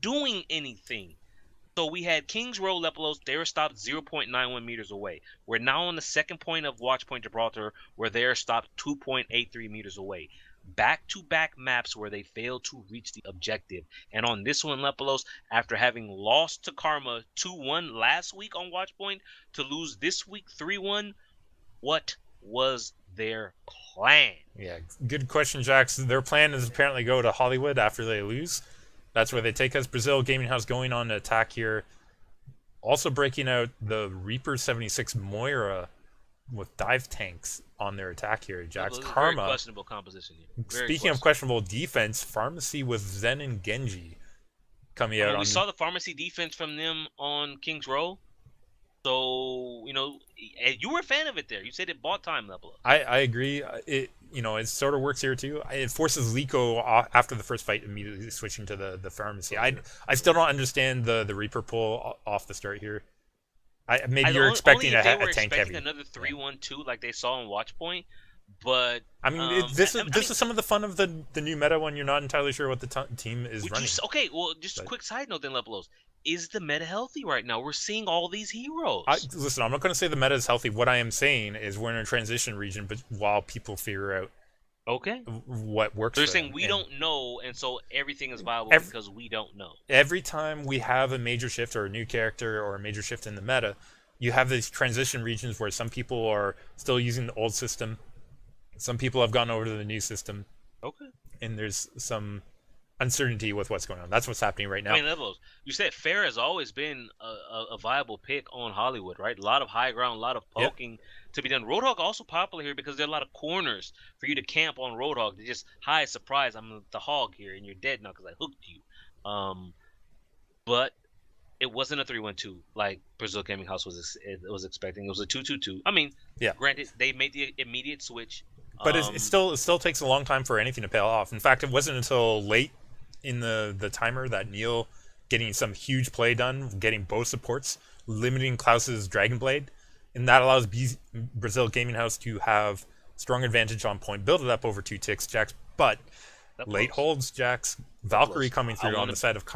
doing anything. So we had King's Row, Leplos. They were stopped 0.91 meters away. We're now on the second point of Watch Point Gibraltar, where they are stopped 2.83 meters away. Back-to-back maps where they failed to reach the objective. And on this one, Leplos, after having lost to Karma 2-1 last week on Watchpoint, to lose this week 3-1, what was their plan? Yeah, good question, Jax. Their plan is apparently go to Hollywood after they lose. That's where they take us. Brasil Gaming House going on attack here. Also breaking out the Reaper 76 Moira with dive tanks on their attack here. Jax Karma. Very questionable composition here. Speaking of questionable defense, Pharmacy with Zen and Genji coming out. We saw the Pharmacy defense from them on King's Row. So, you were a fan of it there. You said it bought time level. I agree. It sort of works here too. It forces Liko after the first fight immediately switching to the pharmacy. I still don't understand the Reaper pull off the start here. Maybe you're expecting only if they a were tank expecting heavy. another 3-1-2 like they saw in Watchpoint, but I mean, this is some of the fun of the new meta when you're not entirely sure what the team is running. Okay, well, just a quick side note then, Lepelos. Is the meta healthy right now? We're seeing all these heroes. Listen, I'm not going to say the meta is healthy. What I am saying is we're in a transition region, but while people figure out what works. They're saying we don't know, and so everything is viable because we don't know. Every time we have a major shift or a new character or a major shift in the meta, you have these transition regions where some people are still using the old system, some people have gone over to the new system. Okay. And there's some uncertainty with what's going on. That's what's happening right now. I mean, you said Fair has always been a viable pick on Hollywood, right? A lot of high ground, a lot of poking to be done. Roadhog also popular here because there are a lot of corners for you to camp on Roadhog. To just, hi, surprise, I'm the hog here, and you're dead now because I hooked you. But it wasn't a 3-1-2 like Brasil Gaming House was expecting. It was a 2-2-2. I mean, granted, they made the immediate switch. But it still takes a long time for anything to pay off. In fact, it wasn't until late in the timer that Neil getting some huge play done, getting both supports, limiting Klaus's Dragon Blade, and that allows Brasil Gaming House to have strong advantage on point, build it up over 2 ticks, Jax, but late holds, Jax, Valkyrie coming through on the side of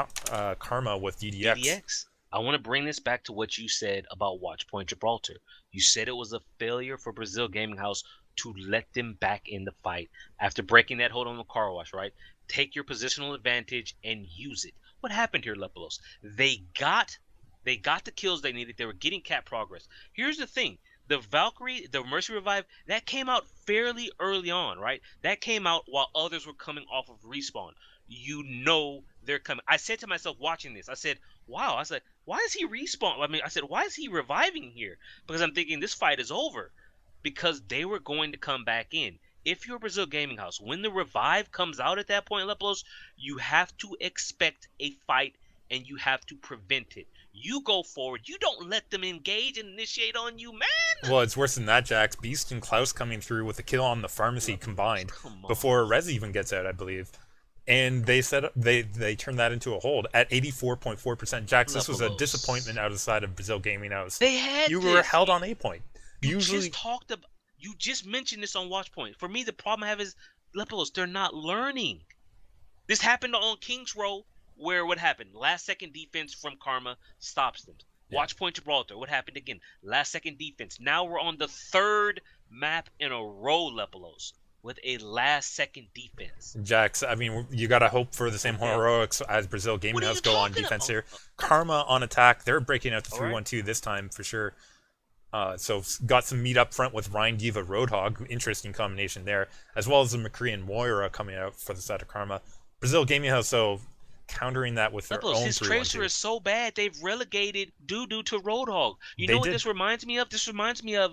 Karma with DDX. I want to bring this back to what you said about Watchpoint Gibraltar. You said it was a failure for Brasil Gaming House to let them back in the fight after breaking that hold on the car wash, right? Take your positional advantage and use it. What happened here, Lepelos? They got the kills they needed. They were getting cap progress. Here's the thing. The Valkyrie, the Mercy Revive, that came out fairly early on, right? That came out while others were coming off of respawn. You know they're coming. I said to myself watching this, I said, wow. I said, why is he respawn? I said, why is he reviving here? Because I'm thinking this fight is over. Because they were going to come back in. If you're Brasil Gaming House, when the revive comes out at that point, Lepelos, you have to expect a fight and you have to prevent it. You go forward. You don't let them engage and initiate on you, man. Well, it's worse than that, Jax. Beast and Klaus coming through with a kill on the pharmacy combined before Rez even gets out, I believe. And they turned that into a hold at 84.4%. Jax, this was a disappointment out of the side of Brasil Gaming House. You were held on A point. You just mentioned this on Watchpoint. For me, the problem I have is Lepelos, they're not learning. This happened on Kings Row, where what happened? Last second defense from Karma stops them. Watchpoint Gibraltar, what happened again? Last second defense. Now we're on the third map in a row, Lepelos, with a last second defense. Jax, I mean, you gotta hope for the same heroics as Brasil Gaming House go on defense here. Karma on attack, they're breaking out the 3-1-2 this time for sure. So got some meat up front with Ryan Diva Roadhog, interesting combination there, as well as the McCree and Moira coming out for the side of Karma. Brasil Gaming House, so countering that with their own 3-1-2. His tracer is so bad they've relegated Doo to Roadhog. You know what this reminds me of? This reminds me of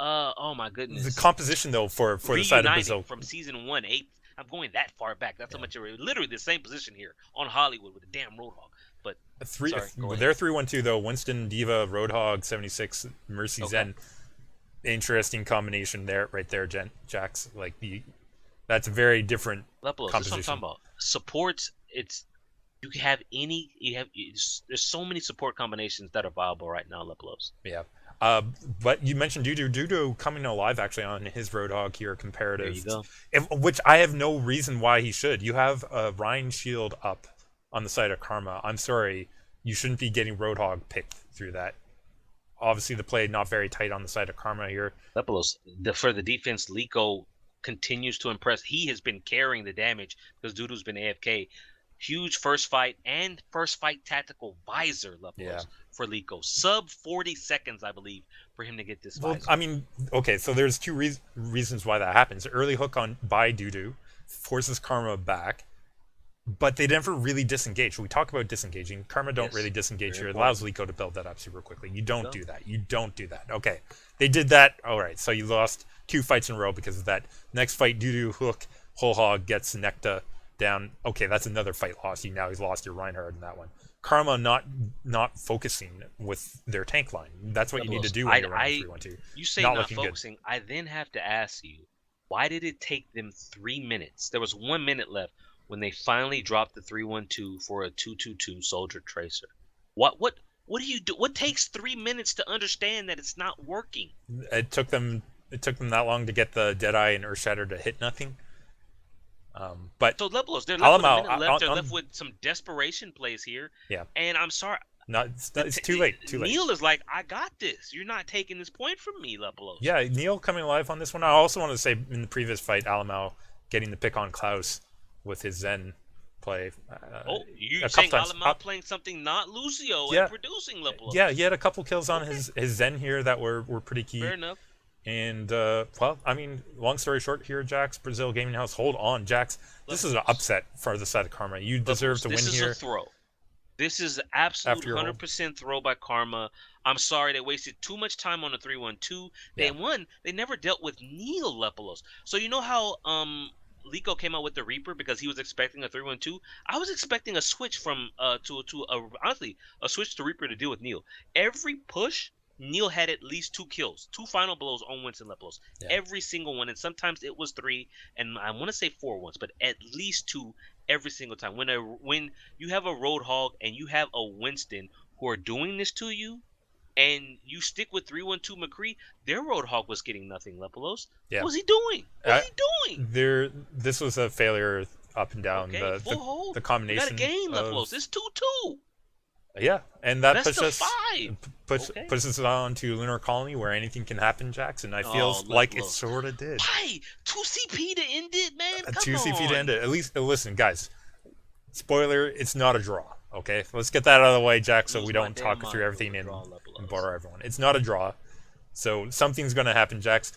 oh my goodness. The composition though for the side of Brasil from season 1, 8. I'm going that far back. That's how much you're literally the same position here on Hollywood with a damn Roadhog. But they're 3-1-2 though. Winston, Diva, Roadhog, 76, Mercy, Zen. Interesting combination there, right there, Jax. Like that's a very different composition. That's what I'm talking about. Supports. There's so many support combinations that are viable right now, Lepelos. Yeah. But you mentioned Dudu coming alive actually on his Roadhog here comparative. There you go. Which I have no reason why he should. You have a Ryan Shield up on the side of Karma. I'm sorry, you shouldn't be getting Roadhog picked through that. Obviously, the play not very tight on the side of Karma here. Lepelos, for the defense, Liko continues to impress. He has been carrying the damage because Dudu's been AFK. Huge first fight tactical visor, Lepelos, for Liko. Sub 40 seconds, I believe, for him to get this visor. I mean, okay, so there's two reasons why that happens. Early hook by Dudu forces Karma back. But they never really disengage. We talk about disengaging. Karma don't really disengage here. It allows Liko to build that up super quickly. You don't do that. You don't do that. Okay. They did that. All right. So you lost 2 fights in a row because of that. Next fight, Dudu hook, whole hog gets Necta down. Okay, that's another fight lost. Now he's lost your Reinhardt in that one. Karma not focusing with their tank line. That's what you need to do when you're running 3-1-2. You say not not focusing. Good. I then have to ask you, why did it take them 3 minutes? There was 1 minute left when they finally dropped the 3-1-2 for a 2-2-2 soldier tracer. What do you do? What takes 3 minutes to understand that it's not working? It took them that long to get the Deadeye and Earthshatter to hit nothing. But so Lepelos, they're left with a minute left. They're left with some desperation plays here. Yeah. And I'm sorry. No, it's too late. Too late. Neil is like, I got this. You're not taking this point from me, Lepelos. Yeah, Neil coming alive on this one. I also want to say in the previous fight, Alamau getting the pick on Klaus with his Zen play. You're saying Alamau playing something not Lucio and producing Lepelos. Yeah, he had a couple kills on his Zen here that were pretty key. Fair enough. And, well, I mean, long story short here, Jax, Brasil Gaming House, hold on, Jax. This is an upset for the side of Karma. You deserve to win here. This is a throw. This is absolute 100% throw by Karma. I'm sorry they wasted too much time on the 3-1-2. They never dealt with Neil Lepelos. So you know how Lico came out with the Reaper because he was expecting a 3-1-2? I was expecting a switch from honestly, a switch to Reaper to deal with Neil. Every push, Neil had at least 2 kills, 2 final blows on Winston Lepelos. Yeah. Every single one, and sometimes it was 3, and I want to say 4 once, but at least 2 every single time. When you have a Roadhog and you have a Winston who are doing this to you, and you stick with 3-1-2 McCree, their Roadhog was getting nothing, Lepelos. Yeah. What was he doing? This was a failure up and down. Okay, the combination. You got a game, Lepelos. It's 2-2. Yeah, and that puts us on to Lunar Colony where anything can happen, Jackson. I feel like it sort of did. Why? 2 CP to end it, man. Come 2 CP to end it. At least, listen, guys. Spoiler: it's not a draw. Okay, let's get that out of the way, Jack, so we don't talk through everything and bore everyone. It's not a draw, so something's going to happen, Jax.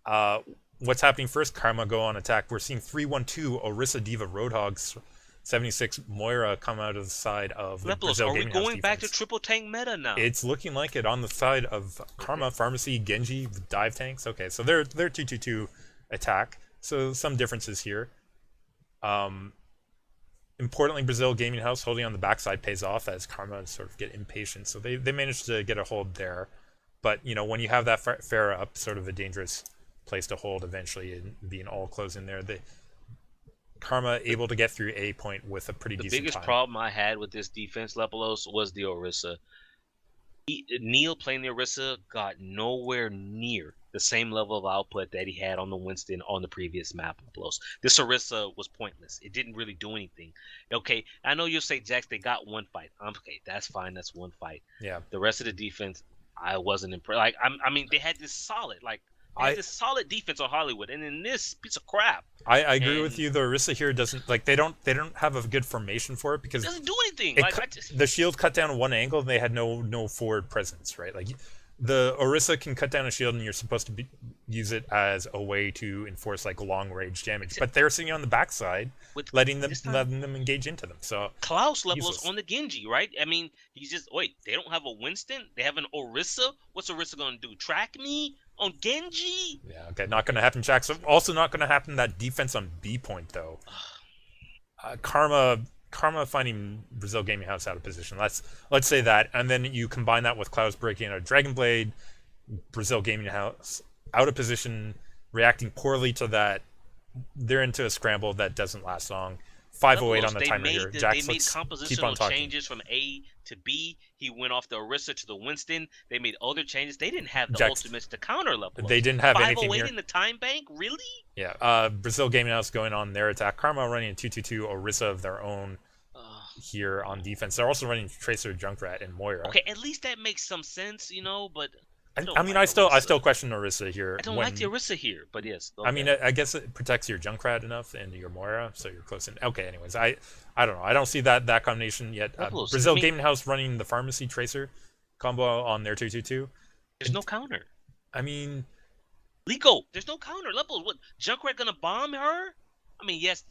What's happening first? Karma go on attack. We're seeing 3-1-2 Orisa Diva Roadhogs. 76 Moira come out of the side of the Brasil Gaming House. Are we going back to triple tank meta now? It's looking like it on the side of Karma, Pharmacy, Genji, dive tanks. Okay, so they're 2-2-2 attack. So some differences here. Importantly, Brasil Gaming House holding on the backside pays off as Karma sort of get impatient. So they managed to get a hold there. But, you know, when you have that Pharah up, sort of a dangerous place to hold eventually and being all close in there, Karma able to get through A point with a pretty decent time. The biggest problem I had with this defense, Lepelos, was the Orisa. Neil playing the Orisa got nowhere near the same level of output that he had on the Winston on the previous map, Lepelos. This Orisa was pointless. It didn't really do anything. Okay, I know you'll say, Jax, they got one fight. Okay, that's fine. That's one fight. Yeah. The rest of the defense, I wasn't impressed. Like, I mean, they had this solid, this solid defense on Hollywood, and in this piece of crap. I agree with you. The Orisa here doesn't they don't have a good formation for it because it doesn't do anything. The shield cut down one angle, and they had no forward presence, right? Like the Orisa can cut down a shield, and you're supposed to use it as a way to enforce like long range damage. But they're sitting on the backside, letting them engage into them. So Klaus Lepelos on the Genji, right? I mean, he's just they don't have a Winston, they have an Orisa. What's Orisa gonna do? Track me? On Genji? Yeah, okay, not going to happen, Jax. Also not going to happen that defense on B point, though. Karma finding Brasil Gaming House out of position. Let's say that. And then you combine that with Klaus breaking out a Dragon Blade, Brasil Gaming House out of position, reacting poorly to that. They're into a scramble that doesn't last long. 508 on the timer here. Jax, they made compositional changes from A to B. He went off the Orisa to the Winston. They made other changes. They didn't have the ultimates to counter Lepelos. They didn't have anything here. 508 in the time bank? Really? Yeah. Brasil Gaming House going on their attack. Karma running a 2-2-2 Orisa of their own here on defense. They're also running Tracer, Junkrat, and Moira. Okay, at least that makes some sense, but... I still question Orisa here. I don't like the Orisa here, but yes. I mean, I guess it protects your Junkrat enough and your Moira, so you're close in. Okay, anyways, I don't know. I don't see that combination yet. Brasil Gaming House running the Pharmacy Tracer combo on their 2-2-2. There's no counter. I mean... Lico, there's no counter. Lepelos, what, Junkrat gonna bomb her? I mean, yes,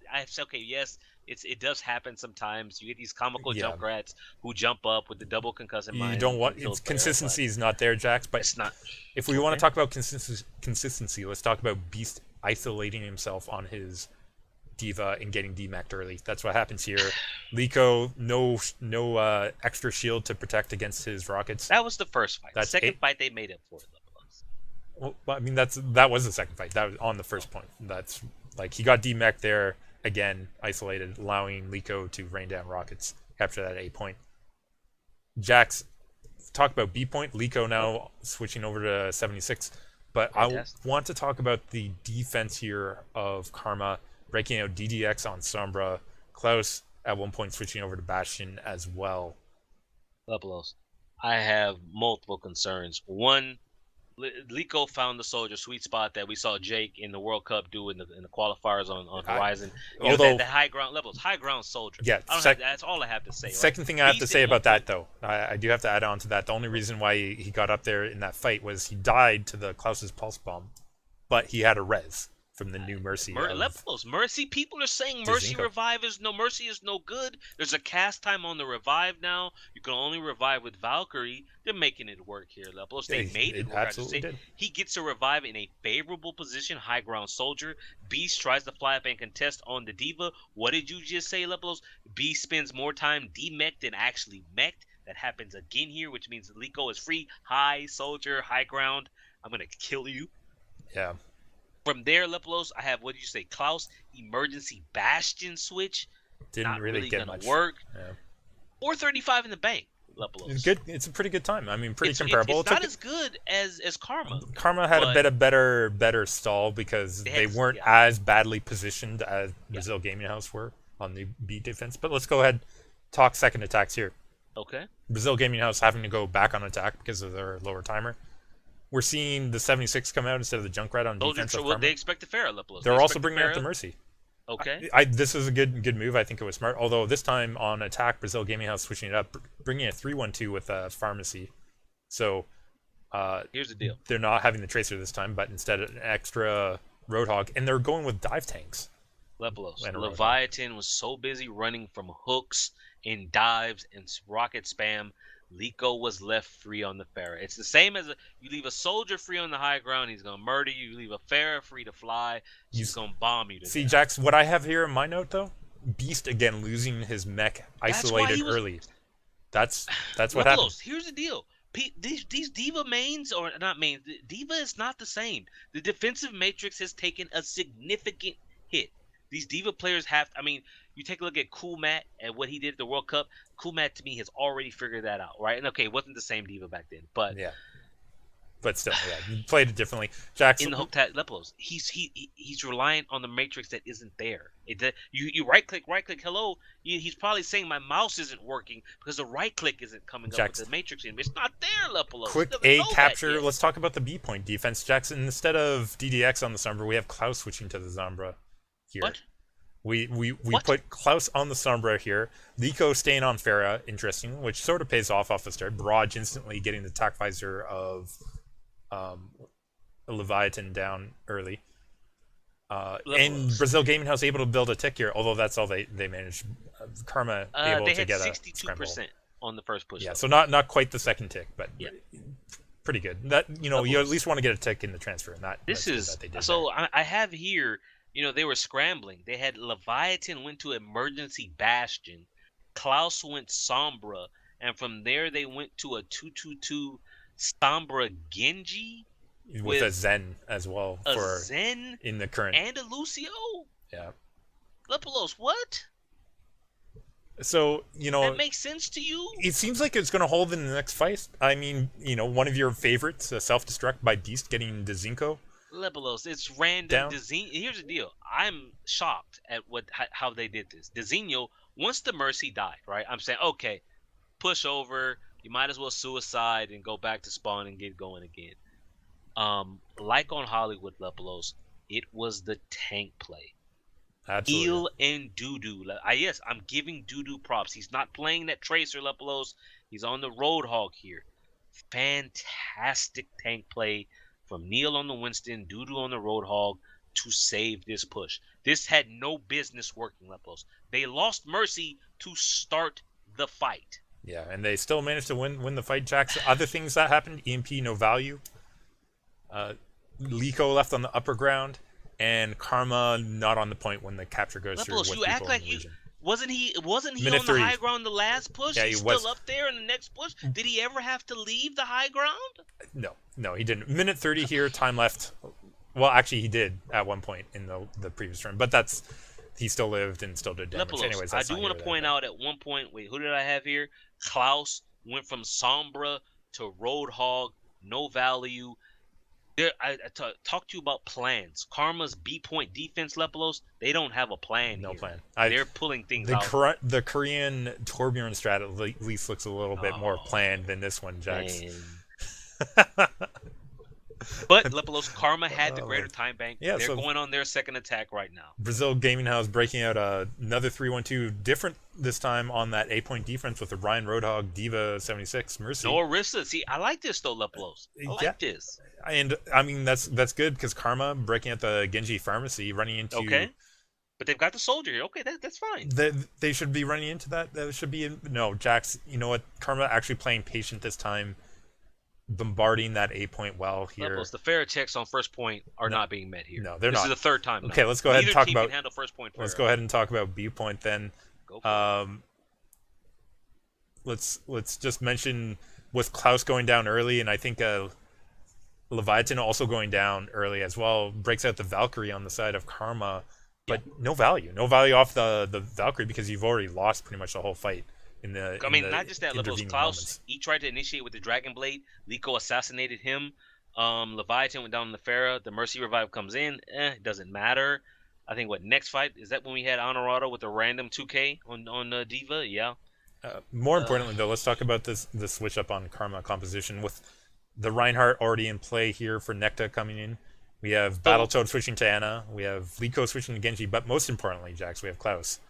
yes, it does happen sometimes. You get these comical Junkrats who jump up with the double concussive mine. You don't want consistency is not there, Jax. But it's not. If we want to talk about consistency, let's talk about Beast isolating himself on his D.Va and getting demeched early. That's what happens here. Liko, no extra shield to protect against his rockets. That was the first fight. That's Second fight, they made it for it. Well, I mean, that was the second fight. That was on the first point. That's like he got demeched there again, isolated, allowing Liko to rain down rockets, capture that A point. Jax, talk about B point. Liko now switching over to 76. But fantastic. I want to talk about the defense here of Karma, breaking out DDX on Sombra. Klaus at one point switching over to Bastion as well. Lepelos, I have multiple concerns. One, Liko found the soldier sweet spot that we saw Jake in the World Cup do in the qualifiers on Horizon. The high ground levels, high ground soldier. Yeah, that's all I have to say. Second thing I have to say about that, though, I do have to add on to that. The only reason why he got up there in that fight was he died to the Klaus's pulse bomb, but he had a res from the new Mercy. Mercy. People are saying Mercy revive is no good. There's a cast time on the revive now. You can only revive with Valkyrie. They're making it work here, Lepelos. They made it work. Absolutely did. He gets a revive in a favorable position, high ground soldier. Beast tries to fly up and contest on the D.Va. What did you just say, Lepelos? Beast spends more time demeched than actually meched. That happens again here, which means Liko is free. High soldier, high ground. I'm gonna kill you. Yeah. From there, Lepelos, I have, what did you say, Klaus, emergency Bastion switch. Didn't really get much. Work. Yeah. 435 in the bank, Lepelos. It's good. It's a pretty good time. I mean, pretty comparable. It's not as good as Karma. Karma had a bit of better stall because they weren't as badly positioned as Brasil Gaming House were on the B defense. But let's go ahead talk second attacks here. Okay. Brasil Gaming House having to go back on attack because of their lower timer. We're seeing the 76 come out instead of the Junkrat on defense. They expect the Pharah, Lepelos. They're also bringing out the Mercy. Okay. This is a good move. I think it was smart. Although this time on attack, Brasil Gaming House switching it up, bringing a 3-1-2 with a Pharmacy. So here's the deal. They're not having the Tracer this time, but instead an extra Roadhog. And they're going with dive tanks. Lepelos. Leviathan was so busy running from hooks and dives and rocket spam. Liko was left free on the Pharah. It's the same as you leave a soldier free on the high ground, he's going to murder you. You leave a Pharah free to fly, he's going to bomb you to See, death. Jax, what I have here in my note, though, Beast, again, losing his mech, isolated early. That's what happened. Here's the deal. These D.Va mains, or not mains, D.Va is not the same. The defensive matrix has taken a significant hit. These D.Va players have, you take a look at Cool Matt and what he did at the World Cup. Cool Matt, to me, has already figured that out, right? And okay, it wasn't the same D.Va back then, but yeah, but still, you played it differently. Jackson, in the hope that Lepelos, he's reliant on the matrix that isn't there. You right click, hello. He's probably saying my mouse isn't working because the right click isn't coming up with the matrix in. It's not there, Lepelos. Quick A capture. Let's talk about the B point defense, Jackson. Instead of DDX on the Sombra, we have Klaus switching to the Sombra here. What? We put Klaus on the Sombra here. Liko staying on Pharah, interesting, which sort of pays off the start. Barrage instantly getting the attack visor of Leviathan down early. And Brasil Gaming House able to build a tick here, although that's all they managed. Karma able to get a 62% on the first push. Yeah, so not quite the second tick, but pretty good. That you at least want to get a tick in the transfer, and that they did so. I have here. They were scrambling. They had Leviathan went to emergency Bastion. Klaus went Sombra. And from there, they went to a 2-2-2 Sombra Genji. With a Zen as well. A Zen? In the current. And a Lucio? Yeah. Lepelos, what? So, that makes sense to you? It seems like it's going to hold in the next fight. I mean, one of your favorites, Self-Destruct by Beast getting Dzinko. Lepelos, it's random. Here's the deal. I'm shocked at how they did this. Dzinho, once the Mercy died, right? I'm saying, okay, push over. You might as well suicide and go back to spawn and get going again. Like on Hollywood, Lepelos, it was the tank play. Absolutely. Eel and Dudu. Yes, I'm giving Dudu props. He's not playing that Tracer, Lepelos. He's on the Roadhog here. Fantastic tank play from Neil on the Winston, Dudu on the Roadhog to save this push. This had no business working, Lepelos. They lost Mercy to start the fight. Yeah, and they still managed to win the fight, Jackson. Other things that happened, EMP no value. Liko left on the upper ground. and Karma not on the point when the capture goes through Lepolos, with you act people in like the you Legion. wasn't he Minute on the 3. high ground the last push? Yeah, he He's was. still up there in the next push. Did he ever have to leave the high ground? No, he didn't. Minute 30 here, time left. Well, actually, he did at one point in the previous turn, but he still lived and still did damage. Lepolos, Anyways, I that's do not want to point out at one point, wait, who did I have here? Klaus went from Sombra to Roadhog, no value. I talked to you about plans. Karma's B point defense, Lepolos, they don't have a plan no here. plan. They're pulling things out. The Korean Torbjorn strat at least looks a little bit more planned than this one, Jax. But Lepolos, Karma had the greater time bank. Yeah, they're going on their second attack right now. Brasil Gaming House breaking out another 3-1-2, different this time on that 8-point defense with the Ryan Roadhog, Diva 76, Mercy. No Orisa. See, I like this though, Lepolos. I like this. And I mean that's good because Karma breaking out the Genji Pharmacy, running into. Okay. But they've got the soldier here. Okay, that's fine. They should be running into that. That should be no, Jax. You know what? Karma actually playing patient this time, bombarding that 8-point well here. Lepolos, the fair checks on first point are not being met here. No, they're not. This is the third time. Okay, let's go ahead and talk about. Can handle first point. Let's go ahead and talk about B point then. Go for it. Let's just mention with Klaus going down early, and I think Leviathan also going down early as well, breaks out the Valkyrie on the side of Karma, but no value off the Valkyrie because you've already lost pretty much the whole fight. Not just that, Lepolos. Klaus, he tried to initiate with the Dragon Blade. Liko assassinated him. Leviathan went down in the Pharah. The Mercy Revive comes in. It doesn't matter. I think next fight is that when we had Honorado with a random 2K on Diva? Yeah. More importantly, though, let's talk about the switch up on Karma composition with the Reinhardt already in play here for Necta coming in. We have Battletoad switching to Ana. We have Liko switching to Genji. But most importantly, Jax, we have Klaus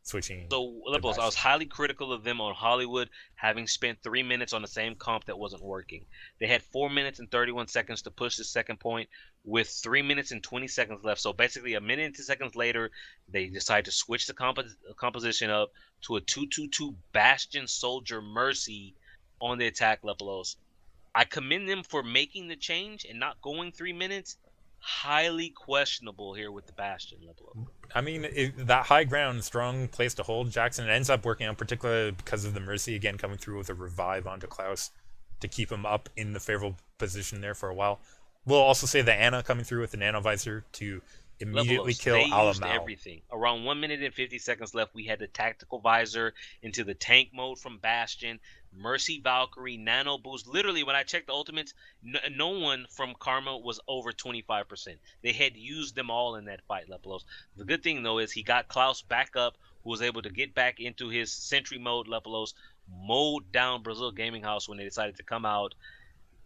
switching. So, Lepolos, I was highly critical of them on Hollywood having spent 3 minutes on the same comp that wasn't working. They had 4 minutes and 31 seconds to push the second point with 3 minutes and 20 seconds left. So basically a minute and 2 seconds later, they decide to switch the composition up to a 2-2-2 Bastion Soldier Mercy on the attack, Lepolos. I commend them for making the change and not going 3 minutes. Highly questionable here with the Bastion, Lepolos. I mean, that high ground, strong place to hold Jackson. It ends up working out, particularly because of the Mercy again coming through with a revive onto Klaus to keep him up in the favorable position there for a while. We'll also say the Ana coming through with the Nano Visor to immediately Lepolos, kill they used Alamau. everything. Around 1 minute and 50 seconds left, we had the Tactical Visor into the tank mode from Bastion, Mercy Valkyrie, Nano Boost. Literally, when I checked the ultimates, no one from Karma was over 25%. They had used them all in that fight, Lepolos. The good thing, though, is he got Klaus back up, who was able to get back into his Sentry mode, Lepolos, mowed down Brasil Gaming House when they decided to come out,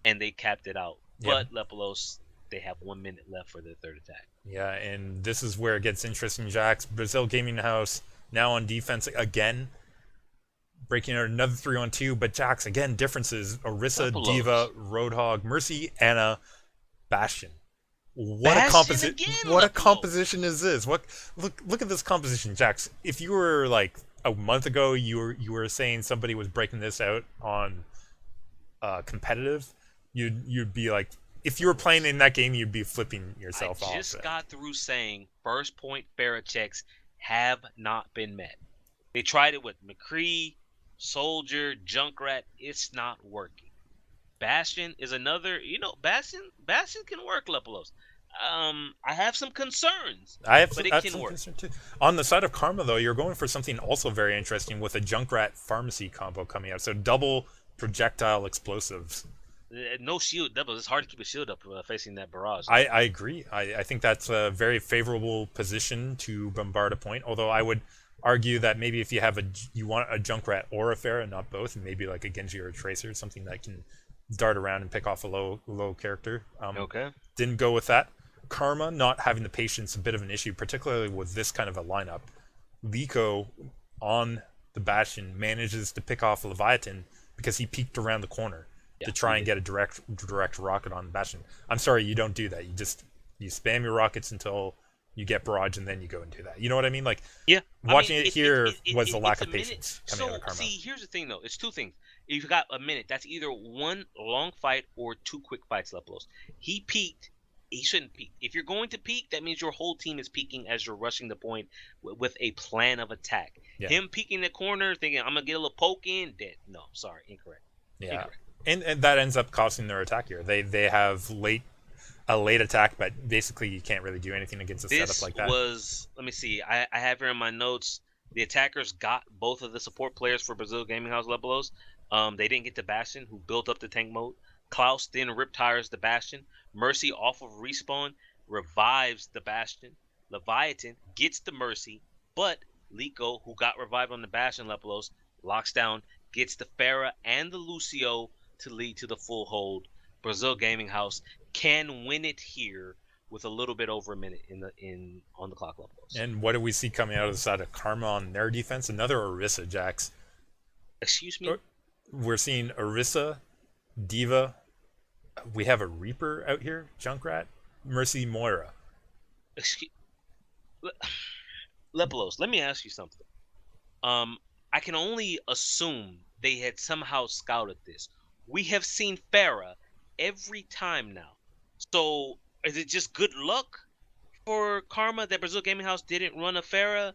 and they capped it out. Yep. But, Lepolos, they have 1 minute left for their third attack. Yeah, and this is where it gets interesting, Jax. Brasil Gaming House now on defense again, breaking out another 3-on-2. But Jax, again, differences. Orisa, Lepolos. Diva, Roadhog, Mercy, Ana, Bastion. What a composition is this? Look at this composition, Jax. If you were like a month ago, you were saying somebody was breaking this out on competitive, you'd be like, if you were playing in that game, you'd be flipping yourself off. I just got through saying first point Pharah checks have not been met. They tried it with McCree, Soldier, Junkrat. It's not working. Bastion is another. Bastion can work, Lepolos. I have some concerns. But it can work. Too. On the side of Karma, though, you're going for something also very interesting with a Junkrat Pharmacy combo coming out. So double projectile explosives. No shield. It's hard to keep a shield up facing that barrage. I agree. I think that's a very favorable position to bombard a point. Although I would argue that maybe if you want a Junkrat or a Pharah, not both, and maybe like a Genji or a Tracer, something that can dart around and pick off a low character. Okay. Didn't go with that. Karma not having the patience, a bit of an issue, particularly with this kind of a lineup. Liko on the Bastion manages to pick off Leviathan because he peeked around the corner to try and get a direct rocket on the Bastion. I'm sorry, you don't do that. You spam your rockets until you get barrage, and then you go and do that. You know what I mean? Like, watching it here was the lack of patience coming out of Karma. See, here's the thing, though. It's two things. If you've got a minute, that's either one long fight or two quick fights, Lepolos. He peeked he shouldn't peek. If you're going to peek, that means your whole team is peeking as you're rushing the point with a plan of attack. Yeah. Him peeking the corner, thinking I'm gonna get a little poke in, dead. No, sorry, incorrect. Yeah. Incorrect. And that ends up costing their attack here. They have a late attack, but basically you can't really do anything against a setup like that. Let me see. I have here in my notes. The attackers got both of the support players for Brasil Gaming House Lebelos. They didn't get the Bastion, who built up the tank mode. Klaus then rip tires the Bastion. Mercy off of respawn revives the Bastion. Leviathan gets the Mercy, but Liko, who got revived on the Bastion Lebelos, locks down, gets the Pharah and the Lucio to lead to the full hold. Brasil Gaming House can win it here with a little bit over a minute on the clock Lebelos. And what do we see coming out of the side of Karma on their defense? Another Orisa, Jax. Excuse me? We're seeing Orisa, Diva. We have a Reaper out here, Junkrat, Mercy, Moira. Lebelos, let me ask you something. I can only assume they had somehow scouted this. We have seen Pharah every time now. So is it just good luck for Karma that Brasil Gaming House didn't run a Pharah?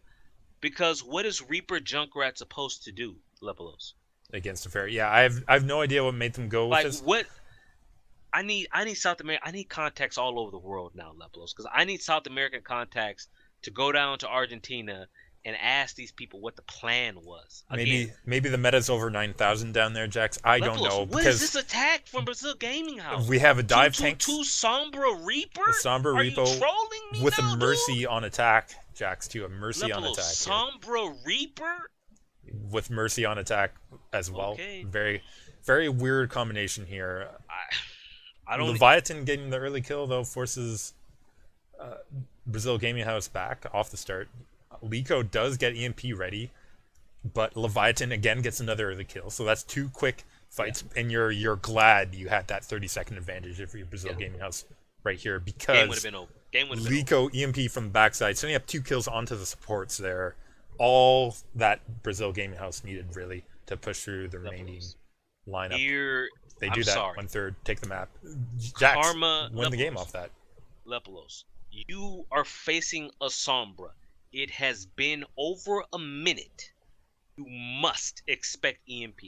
Because what is Reaper Junkrat supposed to do, Lebelos? Against a Pharah. Yeah, I have no idea what made them go with this. What I need South America. I need contacts all over the world now, Lebelos, because I need South American contacts to go down to Argentina and ask these people what the plan was. Again, maybe the meta's over 9,000 down there, Jax. I don't know. What is this attack from Brasil Gaming House? We have a dive tank. Two Sombra Reaper? Sombra Reaper Are you trolling me with now, a Mercy dude? on attack, Jax, too. A Mercy Lebelos, on attack. Sombra Reaper? With Mercy on attack as well. Okay. Very, very weird combination here. I don't. Leviathan getting the early kill, though, forces Brasil Gaming House back off the start. Liko does get EMP ready, but Leviathan again gets another early kill. So that's two quick fights, and you're glad you had that 30-second advantage for your Brasil Gaming House right here, because Game would have been over. Liko EMP from the backside, setting up two kills onto the supports there. All that Brasil Gaming House needed really to push through the remaining lineup. Here, they do that. Sorry. 1/3, take the map. Jax, Karma win the game off that. Lebelos, you are facing a Sombra. It has been over a minute. You must expect EMP.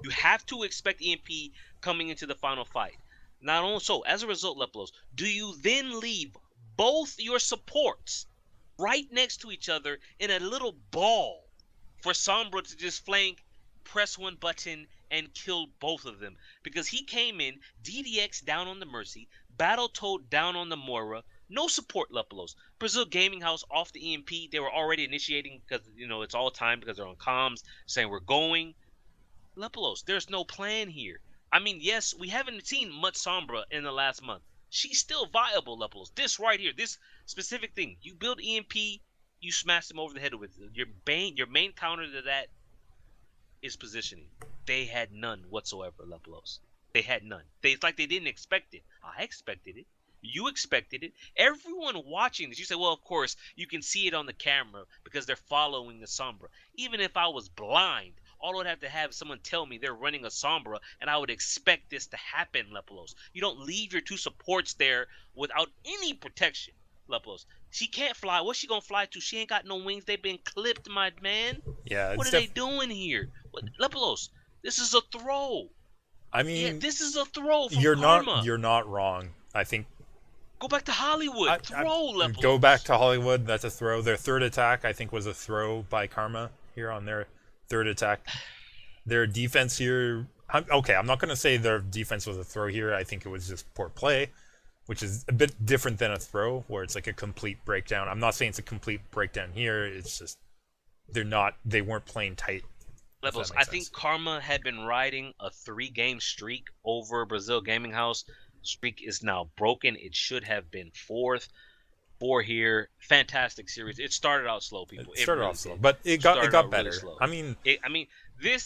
You have to expect EMP coming into the final fight. Not only so, as a result, Lebelos, do you then leave both your supports right next to each other in a little ball for Sombra to just flank, press one button, and kill both of them? Because he came in, DDX down on the Mercy, Battletoad down on the Moira, no support Lebelos. Brasil Gaming House off the EMP. They were already initiating because, it's all time because they're on comms saying we're going. Lebelos, there's no plan here. I mean, yes, we haven't seen much Sombra in the last month. She's still viable, Lebelos. This right here, this specific thing. You build EMP, you smash them over the head with it. Your main counter to that is positioning. They had none whatsoever, Lebelos. They had none. It's like they didn't expect it. I expected it. You expected it. Everyone watching this, you say, well, of course, you can see it on the camera because they're following the Sombra. Even if I was blind, all I would have to have someone tell me they're running a Sombra, and I would expect this to happen, Lebelos. You don't leave your two supports there without any protection, Lebelos. She can't fly. What's she going to fly to? She ain't got no wings. They've been clipped, my man. Yeah. What are they doing here? Lebelos, this is a throw. I mean, yeah, this is a throw from you're Karma. You're not wrong. I think. Go back to Hollywood. Throw, Lebelos. Go back to Hollywood. That's a throw. Their third attack, I think, was a throw by Karma here on their third attack. Their defense here. Okay, I'm not going to say their defense was a throw here. I think it was just poor play, which is a bit different than a throw, where it's like a complete breakdown. I'm not saying it's a complete breakdown here. It's just they weren't playing tight. Lebelos, I think Karma had been riding a 3-game streak over Brasil Gaming House. Streak is now broken. It should have been 4th. 4 here. Fantastic series. It started out slow, people. It started off slow, but it got better. Really,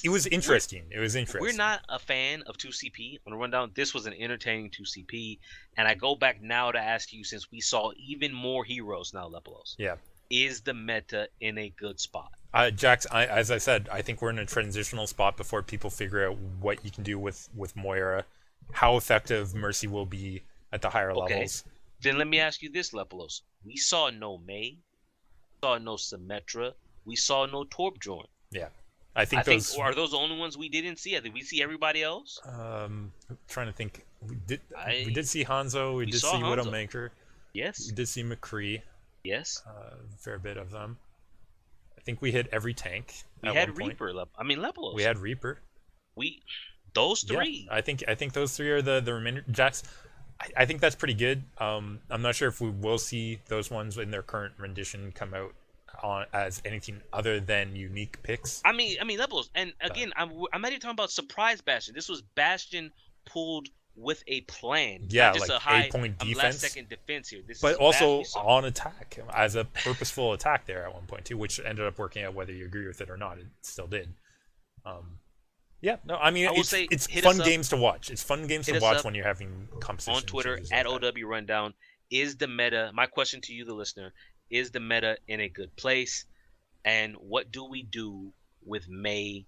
it was interesting. It was interesting. We're not a fan of 2CP on the rundown. This was an entertaining 2CP, and I go back now to ask you, since we saw even more heroes now, Lebelos. Yeah. Is the meta in a good spot? Jax, as I said, I think we're in a transitional spot before people figure out what you can do with Moira, how effective Mercy will be at the higher Okay. levels. Then let me ask you this, Lepolos. We saw no May, we saw no Symmetra, we saw no Torbjorn. Yeah. I think are those the only ones we didn't see? Did we see everybody else? I'm trying to think. We did see Hanzo. We did saw see Hanzo. Widowmaker. Yes. We did see McCree. Yes. A fair bit of them. I think we hit every tank. We had Reaper. Lepolos. We had Reaper. Those three. Yeah, I think those three are the remainder. Jax, I think that's pretty good. I'm not sure if we will see those ones in their current rendition come out on as anything other than unique picks. I mean, Lepolos. And again, I'm not even talking about surprise Bastion. This was Bastion pulled with a plan. Yeah, not just like a high 8-point defense. last second defense here. But also on attack, as a purposeful attack there at one point too, which ended up working out whether you agree with it or not. It still did. Yeah, no, I mean, it's fun games to watch. It's fun games to watch when you're having competition. On Twitter, at OW Rundown, is the meta, my question to you, the listener, is the meta in a good place? And what do we do with May,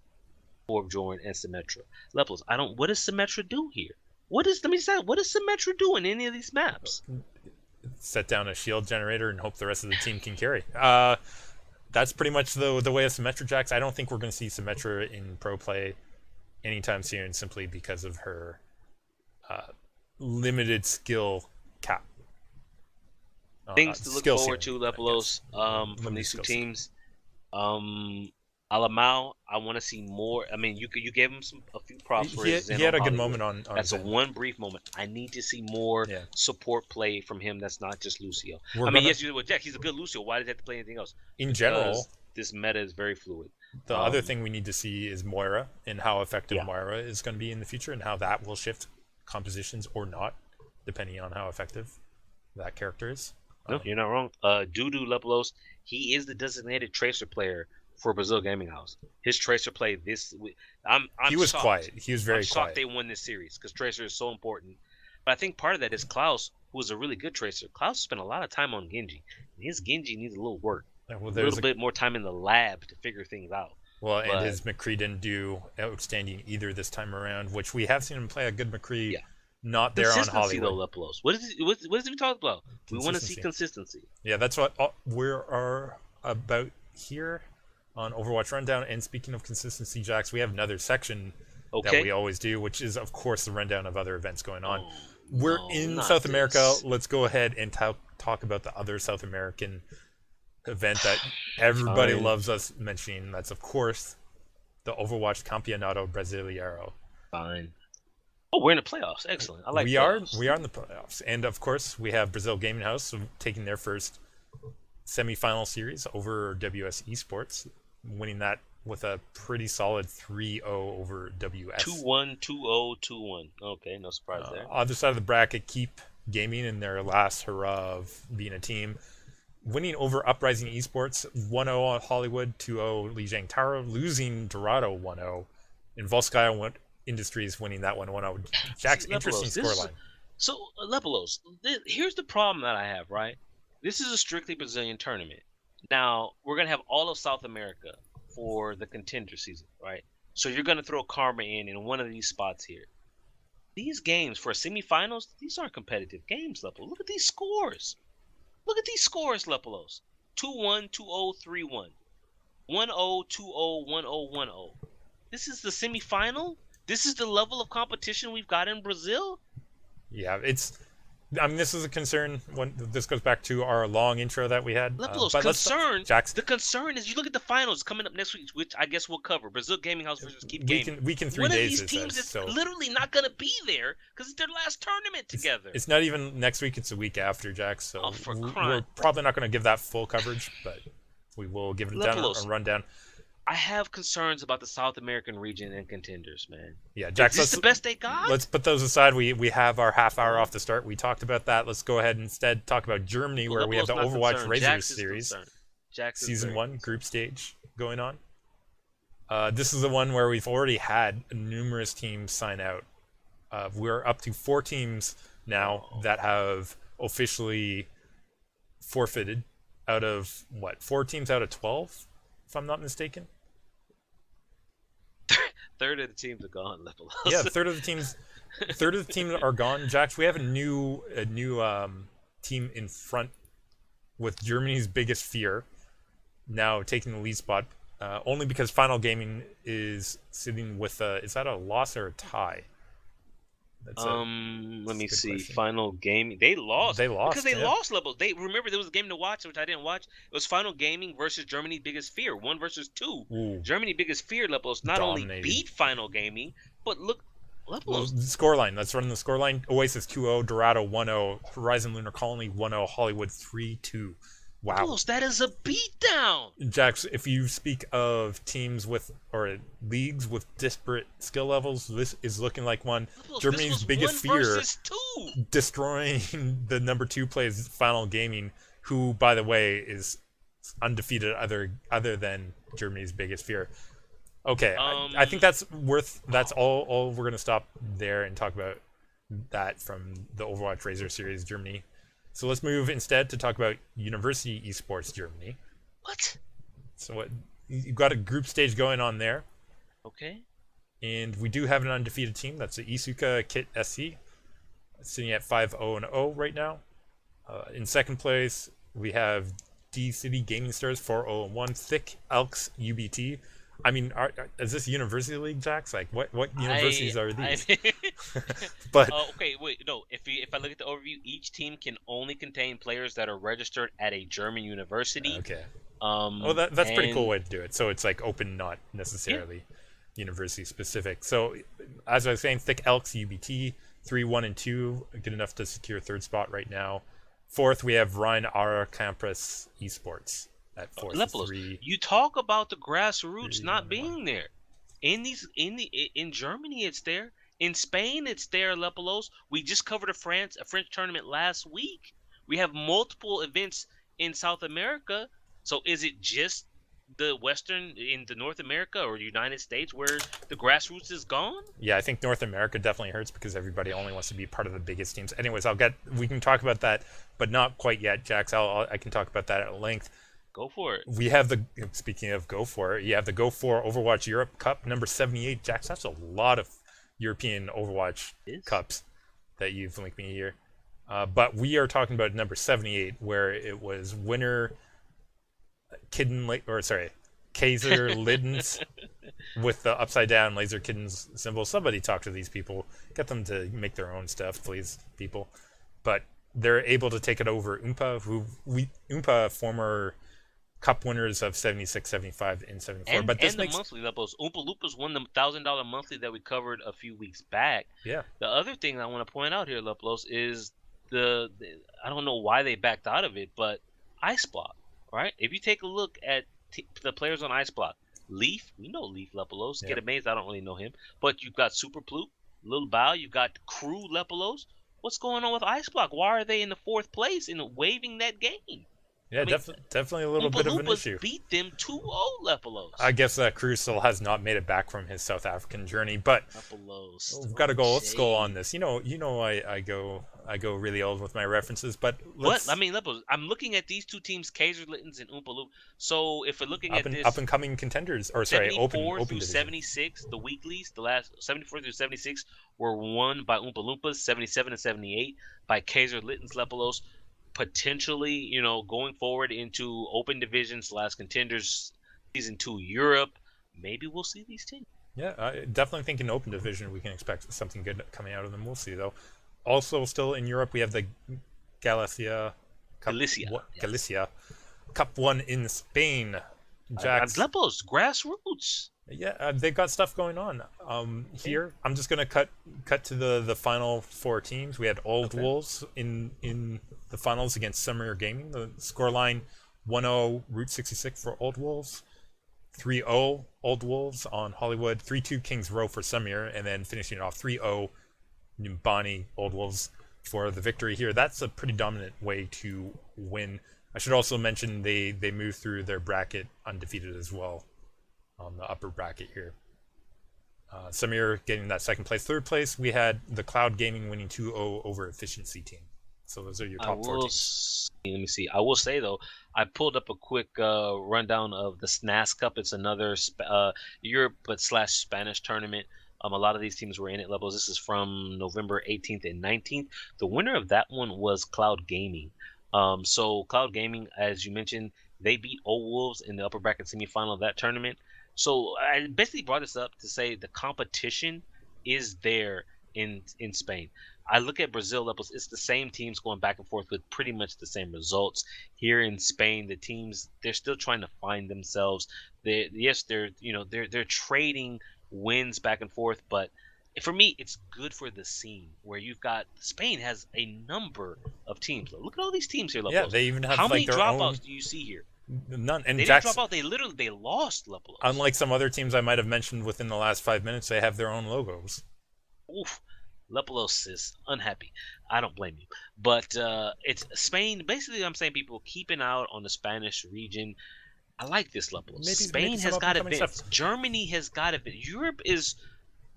Torbjorn, and Symmetra? Levels, what does Symmetra do here? What does Symmetra do in any of these maps? Set down a shield generator and hope the rest of the team can carry. That's pretty much the way of Symmetra, Jax. I don't think we're going to see Symmetra in pro play anytime soon, simply because of her limited skill cap. Things to look forward to, Lepolos, from these two teams. Alamau, I want to see more. I mean, you gave him a few props for his. He had a good moment on That's one brief moment. I need to see more support play from him. That's not just Lucio. Yes, you with Jack. He's a good Lucio. Why does he have to play anything else? In general, this meta is very fluid. The other thing we need to see is Moira and how effective Moira is going to be in the future, and how that will shift compositions or not, depending on how effective that character is. No, you're not wrong. Dudu Lepolos, he is the designated tracer player for Brasil Gaming House. His tracer play this week. He was shocked. Quiet. He was very I'm shocked quiet. They won this series because tracer is so important. But I think part of that is Klaus, who is a really good tracer. Klaus spent a lot of time on Genji. And his Genji needs a little work. A little bit more time in the lab to figure things out. Well, and his McCree didn't do outstanding either this time around, which we have seen him play a good McCree. Not there on Hollywood. Though, what is he talking about? We want to see consistency. Yeah, that's what we're about here on Overwatch Rundown. And speaking of consistency, Jax, we have another section that we always do, which is, of course, the rundown of other events going on. We're in South America. Let's go ahead and talk about the other South American event that everybody loves us mentioning. That's, of course, the Overwatch Campeonato Brasileiro. Fine. Oh, we're in the playoffs. Excellent. I like playoffs. We are in the playoffs. And, of course, we have Brasil Gaming House taking their first semifinal series over WS eSports, winning that with a pretty solid 3-0 over WS. 2-1, 2-0, 2-1. Okay, no surprise there. Other side of the bracket, Keep Gaming in their last hurrah of being a team, winning over Uprising Esports 1-0 on Hollywood, 2-0 Lijiang Taro, losing Dorado 1-0, and Volskaya Industries winning that 1-0. Jack's interesting scoreline. So, Lepolos, here's the problem that I have, right? This is a strictly Brazilian tournament. Now, we're going to have all of South America for the contender season, right? So you're going to throw Karma in one of these spots here. These games for semifinals, these aren't competitive games, Lepolos. Look at these scores. Look at these scores, Lepolos. 2-1, 2-0, 3-1. 1-0, 2-0, 1-0, 1-0. This is the semifinal? This is the level of competition we've got in Brazil? Yeah, this is a concern when this goes back to our long intro that we had. Lepolos, the concern is you look at the finals coming up next week, which I guess we'll cover. Brasil Gaming House versus Keep Gaming. We can 3 days. One of these teams is literally not going to be there because it's their last tournament together. It's not even next week. It's a week after, Jax. So we're probably not going to give that full coverage, but we will give it a rundown. I have concerns about the South American region and contenders, man. Yeah, Jax, is this the best they got? Let's put those aside. We have our half hour off the start. We talked about that. Let's go ahead and instead talk about Germany, where we have the Overwatch Razer series, season 1 group stage going on. This is the one where we've already had numerous teams sign out. We're up to 4 teams now that have officially forfeited out of 4 teams out of 12, if I'm not mistaken. Third of the teams are gone, Lepolos. Yeah, third of the teams third of the team are gone. Jax, we have a new team in front with Germany's biggest fear now taking the lead spot. Only because Final Gaming is sitting with is that a loss or a tie? Let That's a me good see. question. Final Gaming. They lost They because lost, they yeah. lost levels. They remember there was a game to watch which I didn't watch. It was Final Gaming versus Germany's Biggest Fear, 1 versus 2. Ooh, Germany Biggest Fear levels not only dominated. beat Final Gaming, but look Well, levels. the scoreline. Let's run the scoreline. Oasis 2-0, Dorado 1-0, Horizon Lunar Colony 1-0, Hollywood 3-2. Wow. Levels, that is a beatdown. Jax, if you speak of teams with or leagues with disparate skill levels, this is looking like one. Levels, this Germany's was biggest 1 fear, versus 2. destroying the number 2 plays Final Gaming, who, by the way, is undefeated other than Germany's biggest fear. Okay, I think that's all we're gonna stop there and talk about that from the Overwatch Razer series Germany. So let's move instead to talk about University Esports Germany. What? So what you've got a group stage going on there, Okay. and we do have an undefeated team. That's the Isuka Kit SC, sitting at 5-0-0 right now. In second place, we have D City Gaming Stars 4-0-1, Thick Elks UBT. I mean, is this University League, Jax? Like, what universities are these? But Okay, wait, no. If I look at the overview, each team can only contain players that are registered at a German university. okay, well that's a pretty and cool way to do it. So it's like open, not necessarily university specific. So as I was saying, Thick Elks UBT 3-1-2, good enough to secure third spot right now. Fourth, we have Rhine Ara Campus Esports at fourth. Lepelos, 3. you talk about the grassroots 3, not 1, 1. being there. In Germany it's there. In Spain it's there, Lepelos. We just covered a French tournament last week. We have multiple events in South America. So is it just the North America or United States where the grassroots is gone? Yeah, I think North America definitely hurts because everybody only wants to be part of the biggest teams. Anyways, we can talk about that, but not quite yet, Jax. I can talk about that at length. Go for it. We have speaking of go for it, you have the Go For Overwatch Europe Cup number 78. Jax, that's a lot of European Overwatch cups that you've linked me here. But we are talking about number 78, where it was winner Kaiser Liddens with the upside down laser kittens symbol. Somebody talk to these people, get them to make their own stuff, please, people. But they're able to take it over Oompa, former cup winners of 76, 75, and 74. And, but this and makes the monthly levels. Oompa Loompas won the $1,000 monthly that we covered a few weeks back. yeah. The other thing I want to point out here, Leplos, is I don't know why they backed out of it, but Ice Block, right? If you take a look at the players on Ice Block, Leaf, we know Leaf Lepelos. Yep. Get Amazed, I don't really know him. But you've got Super Ploop, Lil Bao, you've got Crew Lepelos. What's going on with Ice Block? Why are they in the fourth place in waving that game? Yeah, I mean, definitely a little Oompa bit of an Loompas issue. beat them 2-0, Lepelos. I guess that Cruz still has not made it back from his South African journey, but Lepelos. we've got to go old school on this. You know, I go really old with my references, but What? I mean, Lepelos, I'm looking at these two teams, Kaiser Littens and Oompa Loompa. So if we're looking at this, up and coming contenders, or sorry, 74 open through division. 76, the weeklies, the last 74 through 76 were won by Oompa Loompas, 77 and 78 by Kaiser Littens Lepelos. Potentially, going forward into open divisions, last contenders, season 2 Europe, maybe we'll see these teams. Yeah, I definitely think in open division we can expect something good coming out of them. We'll see though. Also, still in Europe, we have the Galacia Cup. Galicia Cup 1 in Spain. Jax. Lepelos, grassroots. Yeah, they've got stuff going on. Here, I'm just gonna cut to the final 4 teams. We had Old Wolves in the finals against Summer Gaming. The scoreline 1-0 Route 66 for Old Wolves, 3-0 Old Wolves on Hollywood, 3-2 Kings Row for Samir, and then finishing it off 3-0 Nimbani Old Wolves for the victory here. That's a pretty dominant way to win. I should also mention they moved through their bracket undefeated as well on the upper bracket here. Samir getting that second place. Third place, we had the Cloud Gaming winning 2-0 over Efficiency Team. So those are your top 4 teams. Let me see. I will say, though, I pulled up a quick rundown of the SNAS Cup. It's another Europe but / Spanish tournament. A lot of these teams were in it, Levels. This is from November 18th and 19th. The winner of that one was Cloud Gaming. So Cloud Gaming, as you mentioned, they beat Old Wolves in the upper bracket semifinal of that tournament. So I basically brought this up to say the competition is there in Spain. I look at Brazil Levels, it's the same teams going back and forth with pretty much the same results. Here in Spain, the teams, they're still trying to find themselves. They're trading wins back and forth, but for me, it's good for the scene where you've got Spain has a number of teams. Look at all these teams here, Yeah, Levels. they even have How like many their dropouts own. do you see here? None. And They didn't drop out. They lost, Levels. unlike some other teams I might have mentioned within the last 5 minutes, they have their own logos. Oof. Lepelos is unhappy. I don't blame you. But it's Spain. Basically, I'm saying people keep an eye out on the Spanish region. I like this Lepelos. Spain has got events. Germany has got events. Europe is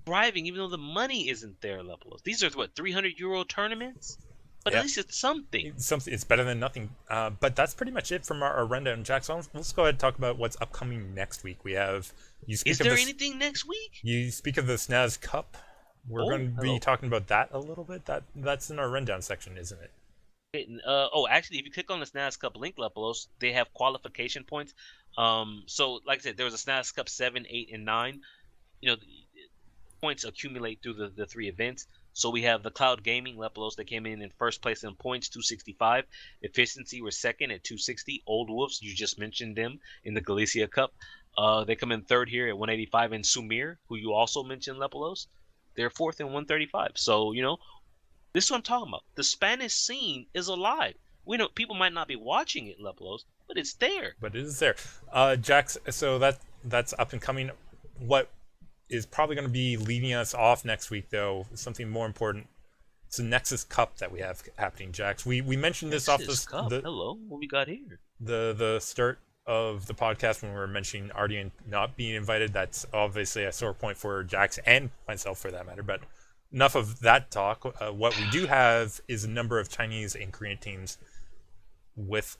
thriving, even though the money isn't there, Lepelos. These are, what, 300 euro tournaments? But at least it's something. It's better than nothing. But that's pretty much it from our rundown, Jackson. Let's go ahead and talk about what's upcoming next week. We have. Is there anything next week? You speak of the SNAS Cup. We're going to be talking about that a little bit. That's in our rundown section, isn't it? Actually, if you click on the SNAS Cup link, Lepelos, they have qualification points. So, like I said, there was a SNAS Cup 7, 8, and 9. Points accumulate through the three events. So we have the Cloud Gaming Lepelos that came in first place in points, 265. Efficiency were second at 260. Old Wolves, you just mentioned them in the Galicia Cup. They come in third here at 185. And Sumir, who you also mentioned, Lepelos, they're fourth in 135. So, this is what I'm talking about. The Spanish scene is alive. We know people might not be watching it, Lepelos, but it's there. But it is there. Jax, so that's up and coming. What is probably going to be leading us off next week, though, is something more important. It's the Nexus Cup that we have happening, Jax. We mentioned this Nexus Cup. Hello, what we got here? The start of the podcast when we were mentioning Ardian not being invited. That's obviously a sore point for Jax and myself, for that matter. But enough of that talk. What we do have is a number of Chinese and Korean teams with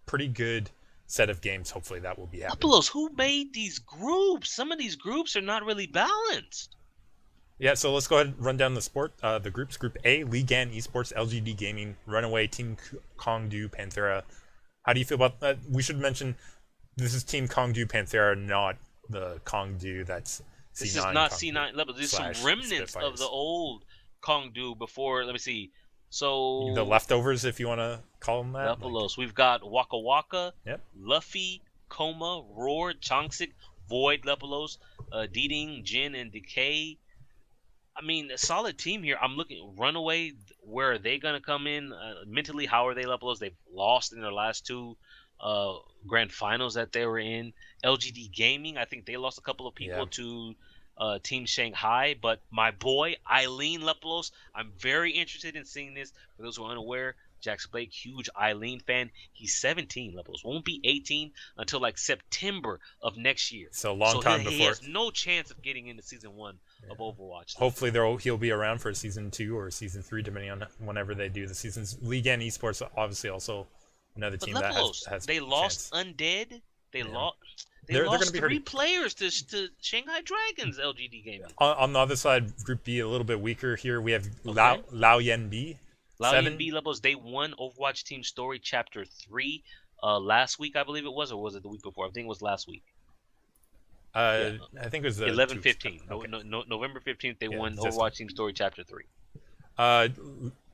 pretty good set of games. Hopefully that will be happening. Lepelos, who made these groups? Some of these groups are not really balanced. Yeah, so let's go ahead and run down the groups. Group A, Ligan eSports, LGD Gaming, Runaway, Team Kongdu, Panthera. How do you feel about that? We should mention this is Team Kongdu, Panthera, not the Kongdu that's C9. This is not C9 level. This is some remnants Spitfires. of the old Kongdu before. Let me see. So the leftovers, if you want to call them that. Lepelos. We've got Waka Waka, Yep. Luffy, Coma, Roar, Changsik, Void, Lepelos, Deeding, Jin, and Decay. I mean, a solid team here. I'm looking Runaway. Where are they gonna come in mentally? How are they, Lepelos? They've lost in their last two grand finals that they were in. LGD Gaming, I think they lost a couple of people to Team Shanghai, but my boy Eileen Lepelos, I'm very interested in seeing this. For those who are unaware, Jax Blake, huge Eileen fan. He's 17 Lepelos, won't be 18 until like September of next year. So long time before. He has no chance of getting into season 1 of Overwatch. Hopefully he'll be around for season 2 or season 3, depending on whenever they do the seasons. League and Esports, obviously, also another team that has they lost chance. Undead. They lost. They're lost gonna be 3 players to Shanghai Dragons. LGD Gaming. On the other side, Group B a little bit weaker here. We have Lao Yanbi. Lao Yanbi Levels. They won Overwatch Team Story Chapter 3 last week, I believe it was, or was it the week before? I think it was last week. I think it was 11/15. Okay. November 15th. They won Overwatch Team Story Chapter 3.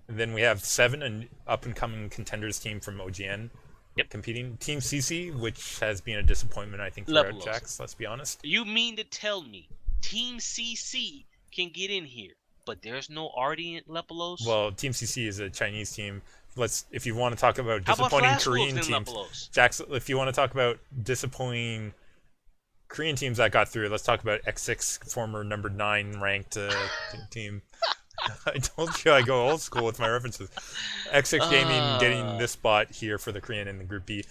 Then we have 7, an up-and-coming contenders team from OGN. Competing. Team CC, which has been a disappointment, I think, for Jax, let's be honest. You mean to tell me Team CC can get in here, but there's no Ardian Lepelos? Well, Team CC is a Chinese team. If you want to talk about disappointing Korean teams, Jax, if you want to talk about disappointing Korean teams that got through, let's talk about X6, former number 9 ranked team. I told you I go old school with my references. X6 Gaming getting this spot here for the Korean in the Group B.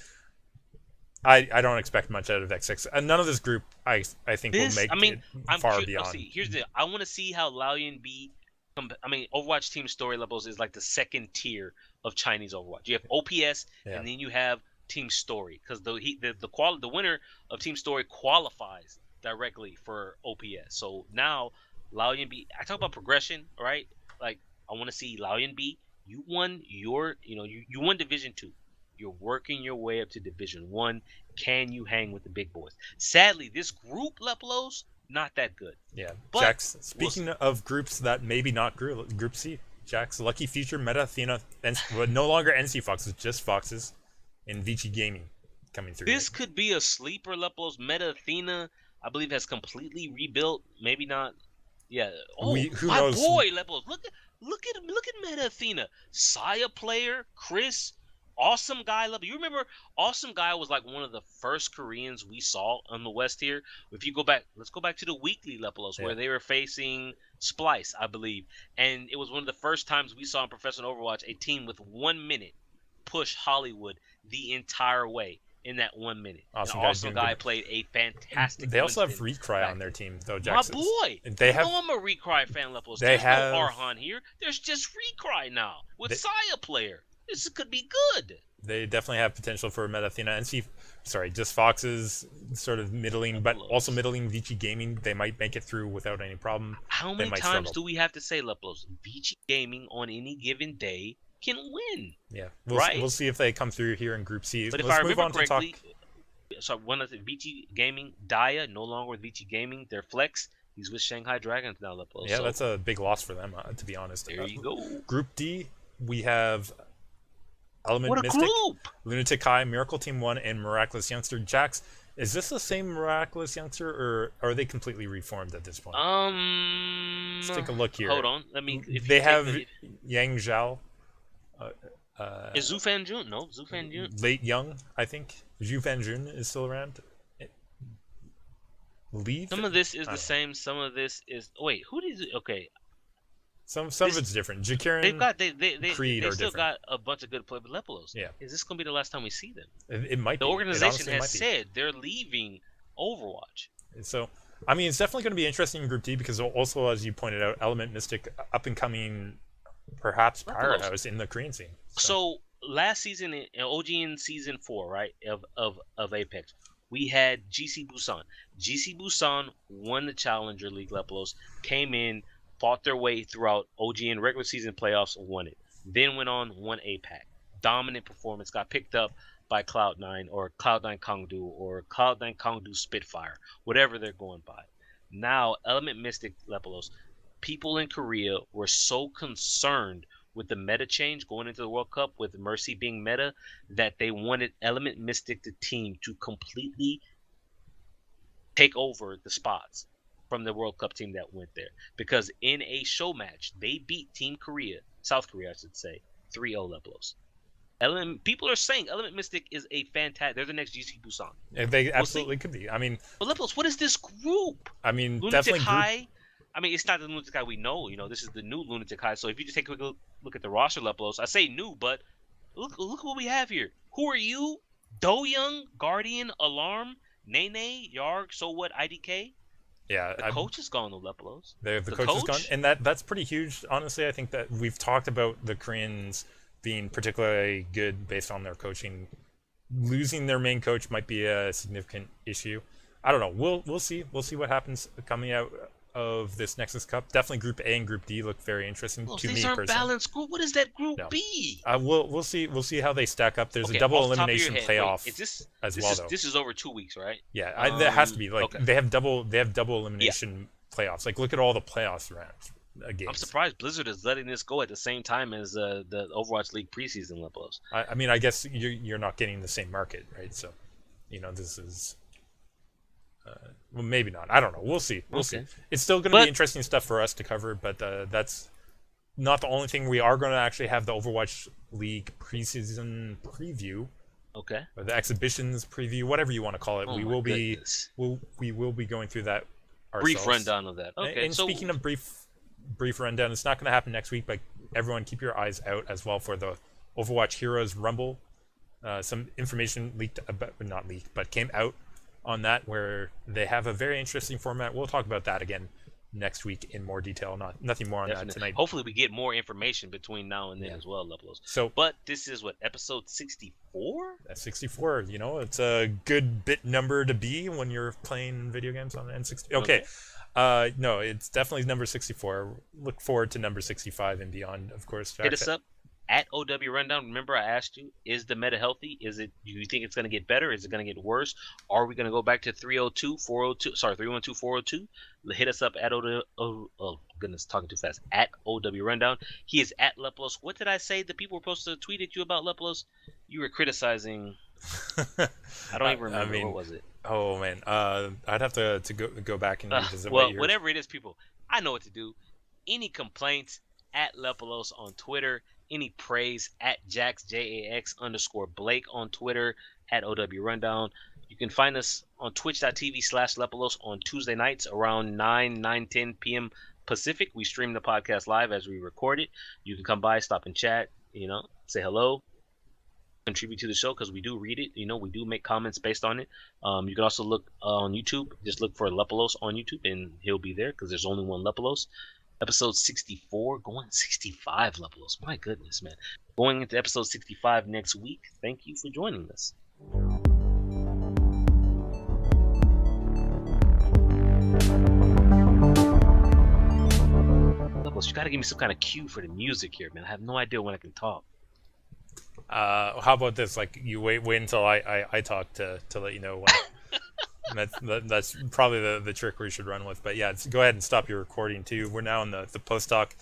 I don't expect much out of X6. And none of this group, I think, will make it far beyond. Here's I want to see how Laoyan B. Overwatch Team Story Levels is like the second tier of Chinese Overwatch. You have OPS, and then you have Team Story, because the winner of Team Story qualifies directly for OPS. So now Laoyan B, I talk about progression, right? Like I want to see Laoyan B. You won you won Division 2. You're working your way up to Division 1. Can you hang with the big boys? Sadly, this group Lepelos not that good. Yeah, But Jax. Speaking of groups that maybe not Group C, Jax, Lucky Future, Meta Athena, well, no longer NC Foxes, just Foxes, and Vici Gaming coming through. this could be a sleeper Lepelos. Meta Athena, I believe, has completely rebuilt. Maybe not. Yeah. Oh, Who my knows? boy Lepelos. Look at Meta Athena. Saya player, Chris, awesome guy. You remember awesome guy was like one of the first Koreans we saw on the West here. If you go back, let's go back to the weekly Lepelos where they were facing Splice, I believe, and it was one of the first times we saw in Professional Overwatch a team with 1 minute push Hollywood the entire way in that 1 minute. Awesome guy played a fantastic. They also have Recry on their team, though. Jackson. My boy, they have. I'm a Recry fan. Lepelos. There's no Arhan here. There's just Recry now with Saya player. This could be good. They definitely have potential for Meta Athena. Just Foxes, sort of middling, but also middling Vici Gaming. They might make it through without any problem. How many times do we have to say, Lepelos? Vici Gaming on any given day can win. Yeah, we'll see if they come through here in Group C. But if I remember correctly, so one of the Vici Gaming, Daya, no longer with Vici Gaming. Their flex, he's with Shanghai Dragons now, Lepelos. Yeah, that's a big loss for them, to be honest. There you go. Group D, we have Element what a Mystic, group! Lunatic High, Miracle Team 1, and Miraculous Youngster. Jax, is this the same Miraculous Youngster, or are they completely reformed at this point? Let's take a look here. Hold on. Let me. They have Yang Zhao. Is Zhu Fanjun? No, Zhu Fanjun. Late Young, I think. Zhu Fanjun is still around. Leave? Some of this is the same. Some of this is. Wait, who did? Okay. Some of it's different. Jakirin, they still got a bunch of good play, but Lepelos. Yeah. Is this gonna be the last time we see them? It might be. The organization has said they're leaving Overwatch. So, I mean, it's definitely going to be interesting in Group D because also, as you pointed out, Element Mystic, up and coming, perhaps powerhouse in the Korean scene. So last season in OGN season 4, right, of Apex, we had GC Busan. GC Busan won the Challenger League. Lepelos came in, fought their way throughout OGN regular season playoffs, won it. Then went on, won APAC. Dominant performance, got picked up by Cloud9 or Cloud9 Kangdu or Cloud9 Kangdu Spitfire, whatever they're going by. Now, Element Mystic, Lepelos, people in Korea were so concerned with the meta change going into the World Cup with Mercy being meta that they wanted Element Mystic, the team, to completely take over the spots from the World Cup team that went there. Because in a show match, they beat Team Korea, South Korea, I should say, 3-0 Lepelos. People are saying Element Mystic is a fantastic. They're the next GC Busan. They absolutely could be. I mean, but Lepelos, what is this group? I mean, Lunatic definitely High. I mean, it's not the Lunatic High we know. You know, this is the new Lunatic High. So if you just take a quick look at the roster, Lepelos, I say new, but look what we have here. Who are you? Do Young, Guardian, Alarm, Nene, Yarg, So What, IDK. Yeah, the coach is gone, though, Lepelos. The coach is gone, and that's pretty huge. Honestly, I think that we've talked about the Koreans being particularly good based on their coaching. Losing their main coach might be a significant issue. I don't know. We'll see. We'll see what happens coming out of this Nexus Cup. Definitely Group A and Group D look very interesting to me these aren't personally. Balanced group. What does that group be? We'll see. We'll see how they stack up. There's a double elimination playoff as well, though. This is over 2 weeks, right? Yeah, that has to be. Like they have double elimination playoffs. Like look at all the playoffs rounds. Games. I'm surprised Blizzard is letting this go at the same time as the Overwatch League preseason, Lepelos. I mean, I guess you're not getting the same market, right? So, this is. Well, maybe not. I don't know. We'll see. We'll see. It's still going to be interesting stuff for us to cover, but that's not the only thing. We are going to actually have the Overwatch League preseason preview. Okay. Or the exhibitions preview, whatever you want to call it. We will be going through that ourselves. Brief rundown of that. Okay. And speaking of brief rundown, it's not going to happen next week, but everyone keep your eyes out as well for the Overwatch Heroes Rumble. Some information not leaked, but came out on that where they have a very interesting format. We'll talk about that again next week in more detail. Nothing more on that tonight. Hopefully, we get more information between now and then as well, Lepelos. So, but this is what, episode 64? 64. You know, it's a good bit number to be when you're playing video games on the N60. Okay. No, it's definitely number 64. Look forward to number 65 and beyond, of course. Hit us up at OW Rundown. Remember, I asked you, is the meta healthy? Do you think it's going to get better? Is it going to get worse? Are we going to go back to 312, 402? Hit us up at oh goodness, talking too fast. At OW Rundown. He is at Lepelos. What did I say? The people were supposed to tweet at you about Lepelos. You were criticizing. I don't even remember. What was it? Oh man, I'd have to go back and revisit. Well, whatever it is, people, I know what to do. Any complaints at Lepelos on Twitter. Any praise at Jax, JAX_Blake on Twitter, at OW Rundown. You can find us on twitch.tv/Lepelos on Tuesday nights around 9:10 p.m. Pacific. We stream the podcast live as we record it. You can come by, stop and chat, say hello, contribute to the show because we do read it. We do make comments based on it. You can also look on YouTube. Just look for Lepelos on YouTube and he'll be there because there's only one Lepelos. Episode 64, going 65 Lepelos. My goodness, man. Going into episode 65 next week. Thank you for joining us. Lepelos, you got to give me some kind of cue for the music here, man. I have no idea when I can talk. How about this? Like, you wait until I talk to let you know when. That's probably the trick we should run with. But yeah, go ahead and stop your recording too. We're now in the post-talk